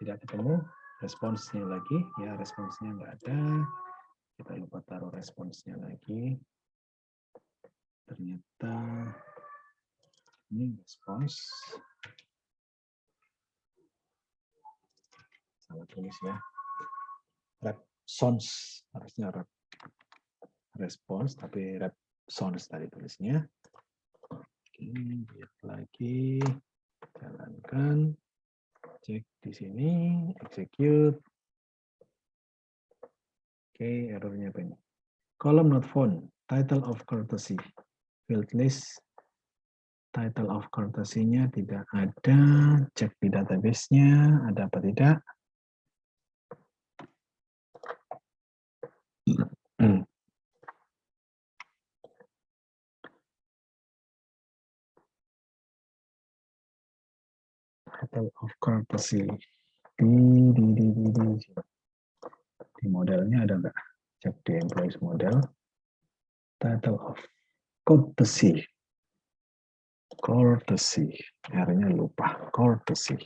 Tidak ketemu responsnya lagi. Ya, responsnya nggak ada. Kita lupa taruh responsnya lagi. Ternyata ini respons. Salah tulis ya. Response, harusnya respons, tapi response tadi tulisnya. Oke, lihat lagi. Jalankan. Cek di sini, execute. Oke, errornya apa ini? Column not found, title of courtesy, field list, title of courtesy-nya tidak ada, cek di database-nya, ada apa tidak? Title of courtesy, di modelnya ada nggak? Cek di employees model, title of courtesy, R-nya lupa, courtesy.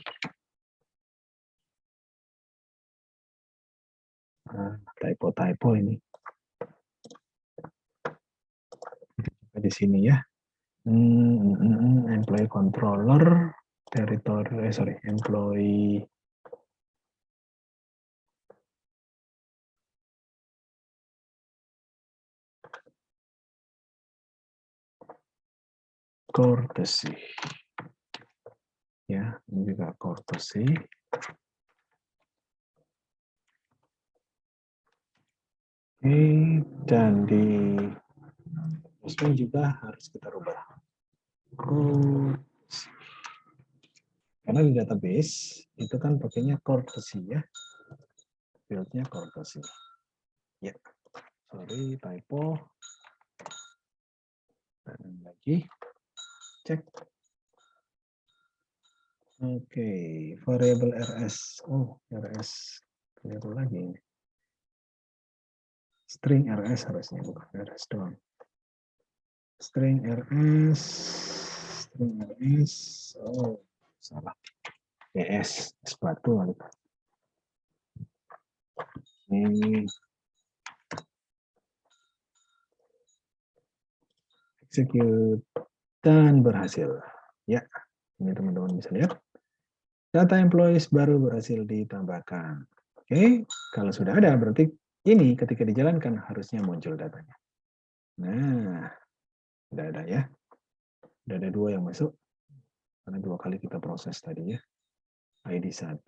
Typo ini. Di sini ya. Employee controller, employee courtesy. ya, ini juga courtesy. Oke, dan di Postman juga harus kita rubah. Karena di database itu kan pakainya courtesy ya, fieldnya courtesy. Ya, sorry typo. Dan lagi cek. Oke, variable rs. Oh, rs variable lagi ini. String rs harusnya, bukan rs doang. String rs, oh salah. ES, sepatu kali. Ini execute dan berhasil. Ya, ini teman-teman bisa lihat. Data employees baru berhasil ditambahkan. Oke, kalau sudah ada berarti ini ketika dijalankan harusnya muncul datanya. Nah, sudah ada ya. Sudah ada 2 yang masuk. Karena 2 kali kita proses tadi ya. ID 1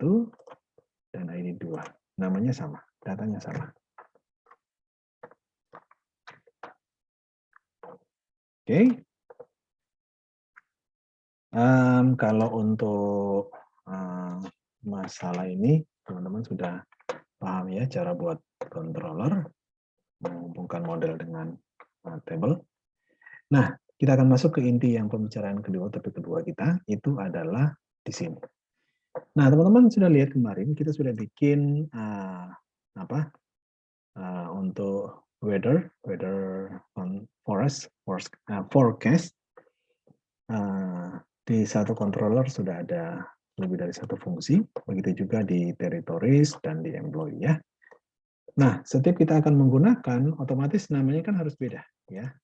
dan ID 2. Namanya sama, datanya sama. Oke. Kalau untuk masalah ini, teman-teman sudah paham ya cara buat controller, menghubungkan model dengan table. Nah, kita akan masuk ke inti yang pembicaraan kedua, topik kedua kita, itu adalah di sini. Nah, teman-teman sudah lihat kemarin, kita sudah bikin untuk weather forecast. Di satu controller sudah ada lebih dari satu fungsi, begitu juga di territories dan di employee ya. Nah, setiap kita akan menggunakan, otomatis namanya kan harus beda ya.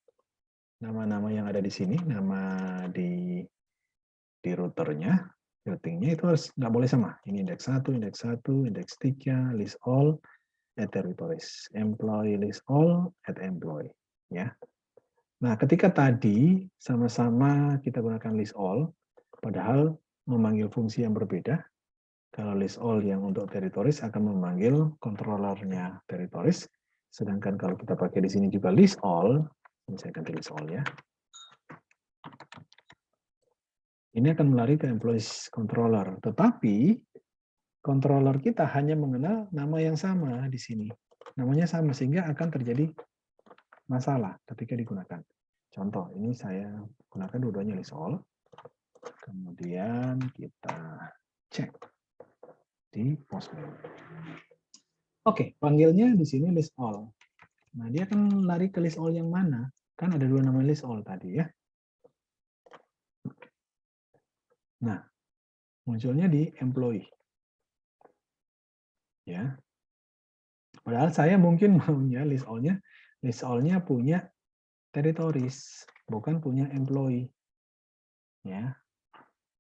Nama-nama yang ada di sini, nama di routernya, routingnya itu harus nggak boleh sama. Ini indeks 1, indeks 1, indeks 3, list all, at territories, employee list all, at employee ya. Nah, ketika tadi sama-sama kita gunakan list all, padahal memanggil fungsi yang berbeda. Kalau list all yang untuk territories akan memanggil controllernya territories, sedangkan kalau kita pakai di sini juga list all, saya ganti list all ya. Ini akan melari ke employees controller, tetapi controller kita hanya mengenal nama yang sama di sini. Namanya sama sehingga akan terjadi masalah ketika digunakan. Contoh, ini saya gunakan dua-duanya list all. Kemudian kita cek di Postman. Oke, panggilnya di sini list all. Nah, dia akan lari ke list all yang mana? Kan ada 2 nama list all tadi ya. Nah, munculnya di employee. Ya. Padahal saya mungkin maunya list all-nya punya territories, bukan punya employee. Ya.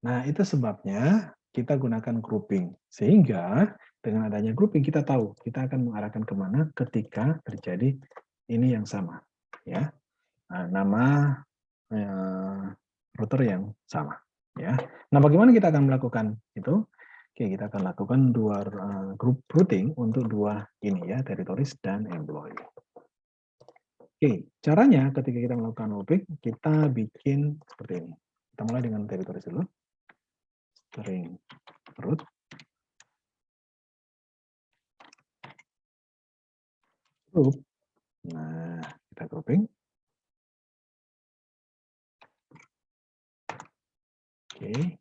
Nah, itu sebabnya kita gunakan grouping. Sehingga dengan adanya grouping kita tahu kita akan mengarahkan kemana ketika terjadi ini yang sama. Ya. Nah, nama router yang sama. Ya. Nah, bagaimana kita akan melakukan itu? Oke, kita akan lakukan 2 group routing untuk 2 ini ya, territories dan employee. Oke, caranya ketika kita melakukan grouping, kita bikin seperti ini. Kita mulai dengan territories dulu. String root. Group. Nah, kita grouping. Oke.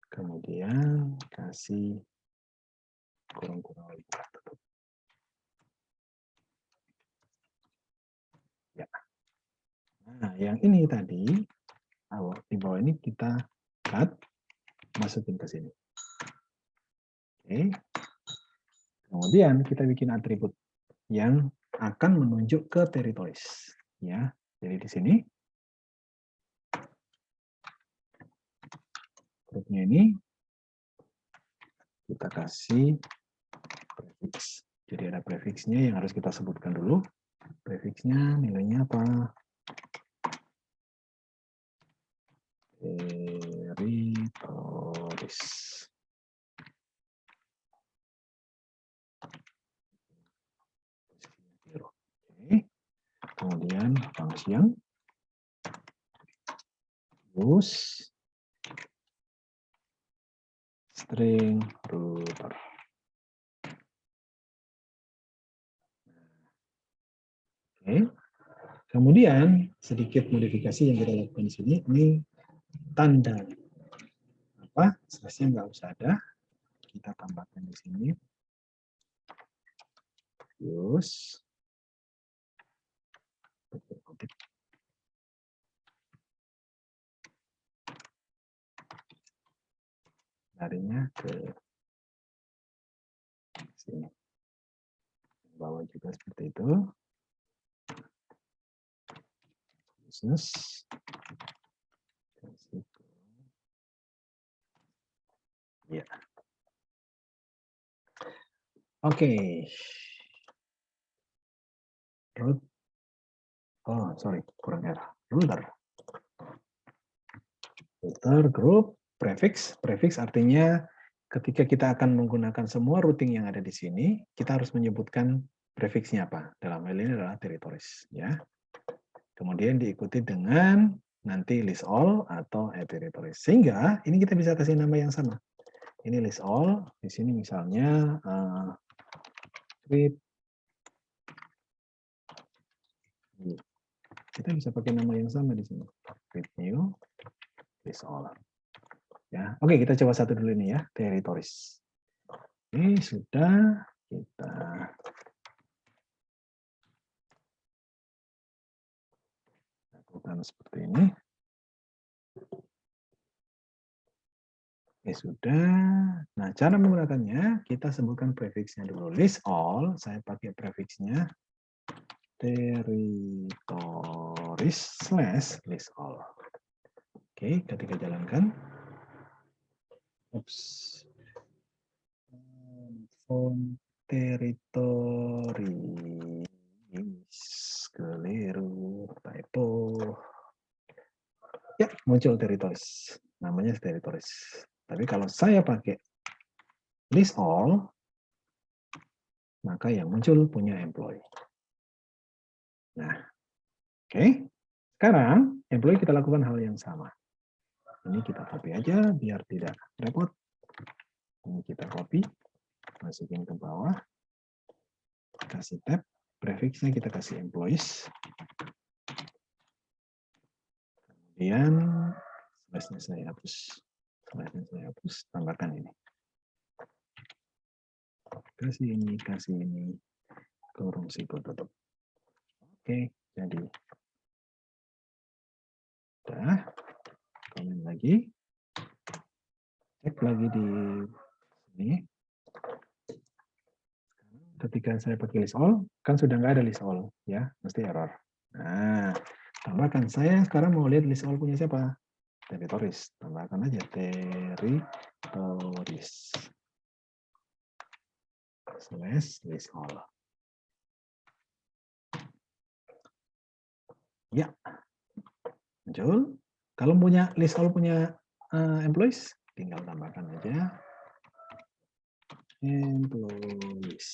Kemudian kasih kurung-kurung tutup. Ya. Nah, yang ini tadi di bawah ini kita cut, masukin ke sini. Oke. Kemudian kita bikin atribut yang akan menunjuk ke territories. Ya, jadi di sini grupnya ini kita kasih prefix. Jadi ada prefixnya yang harus kita sebutkan dulu. Prefixnya nilainya apa? Territories. Oke. Kemudian function use string router. Oke. Kemudian sedikit modifikasi yang kita lakukan di sini. Ini tanda apa? Slash-nya nggak usah ada. Kita tambahkan di sini. Use larinya ke sini. Bawah juga seperti itu. Business. Ya. Oke. Root. Oh, sorry, kurang R. Router. Router group prefix. Prefix artinya ketika kita akan menggunakan semua routing yang ada di sini, kita harus menyebutkan prefixnya apa. Dalam hal ini adalah territories, ya. Kemudian diikuti dengan nanti list all atau territories. Sehingga ini kita bisa kasih nama yang sama. Ini list all. Di sini misalnya script. Kita bisa pakai nama yang sama di sini. Script new list all. Ya, oke, kita coba satu dulu ini ya, territories. Oke, sudah kita lakukan seperti ini. Oke, sudah. Nah, cara menggunakannya, kita sebutkan prefixnya dulu. List all, saya pakai prefixnya territories slash list all. Oke, ketika jalankan. Oops. Phone territories. Keliru, typo. Ya, muncul territories. Namanya territories. Tapi kalau saya pakai list all, maka yang muncul punya employee. Nah, oke. Sekarang, employee kita lakukan hal yang sama. Ini kita copy aja biar tidak repot. Ini kita copy, masukin ke bawah, kasih tab, prefixnya kita kasih employees. Kemudian slash-nya saya hapus, tambahkan ini. Kasih ini, kurung siku tutup. Oke, jadi udah, komen lagi, cek lagi di sini. Ketika saya pakai list all, kan sudah nggak ada list all, ya, mesti error. Nah, tambahkan, saya sekarang mau lihat list all punya siapa? Territories, tambahkan aja territories slash list all. Ya, muncul. Kalau punya list all punya employees, tinggal tambahkan aja employees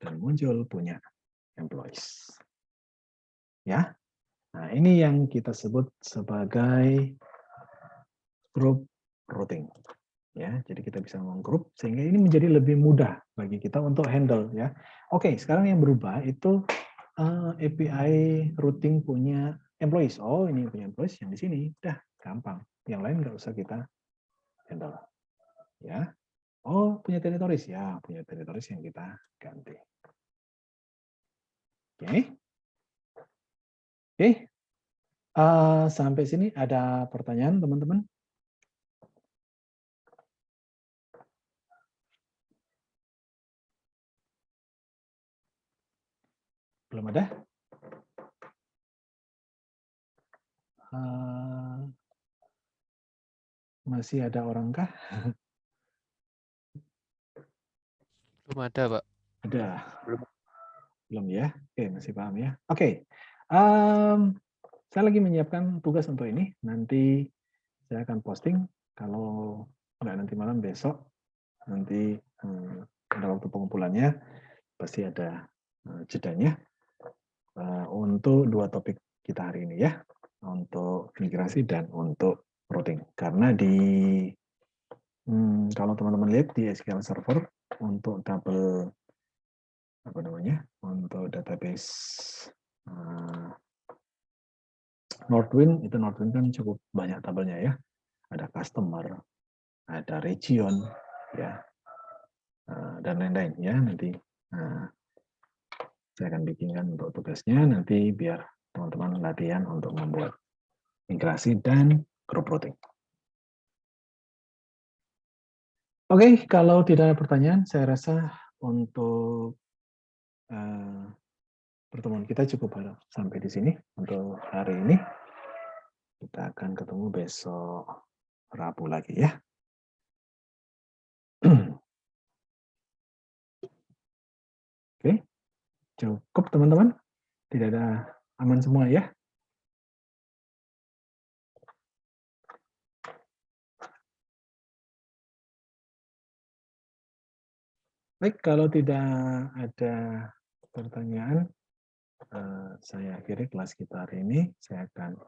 dan muncul punya employees. Ya, nah ini yang kita sebut sebagai group routing. Ya, jadi kita bisa menggroup sehingga ini menjadi lebih mudah bagi kita untuk handle ya. Oke, sekarang yang berubah itu API routing punya employees. Oh, ini punya employees yang di sini. Udah gampang. Yang lain nggak usah kita handle. Ya. Oh, punya territories ya, punya territories yang kita ganti. Oke. Oke. Sampai sini ada pertanyaan, teman-teman? Belum ada? Masih ada orang kah? Belum ada, Pak. Ada. Belum ya? Oke, masih paham ya? Oke. Saya lagi menyiapkan tugas untuk ini. Nanti saya akan posting. Kalau nggak nanti malam, besok, nanti ada waktu pengumpulannya, pasti ada jedanya untuk 2 topik kita hari ini ya, untuk migrasi dan untuk routing. Karena kalau teman-teman lihat di SQL Server untuk double untuk database Northwind, itu Northwind kan cukup banyak tabelnya ya. Ada customer, ada region, ya, dan lain-lain ya. Nanti saya akan bikinkan untuk tugasnya nanti biar teman-teman latihan untuk membuat migrasi dan group routing. Oke, kalau tidak ada pertanyaan, saya rasa untuk pertemuan kita cukup sampai di sini untuk hari ini. Kita akan ketemu besok Rabu lagi ya. Oke, cukup teman-teman. Tidak ada, aman semua ya. Baik, kalau tidak ada pertanyaan, saya akhiri kelas kita hari ini. Saya akan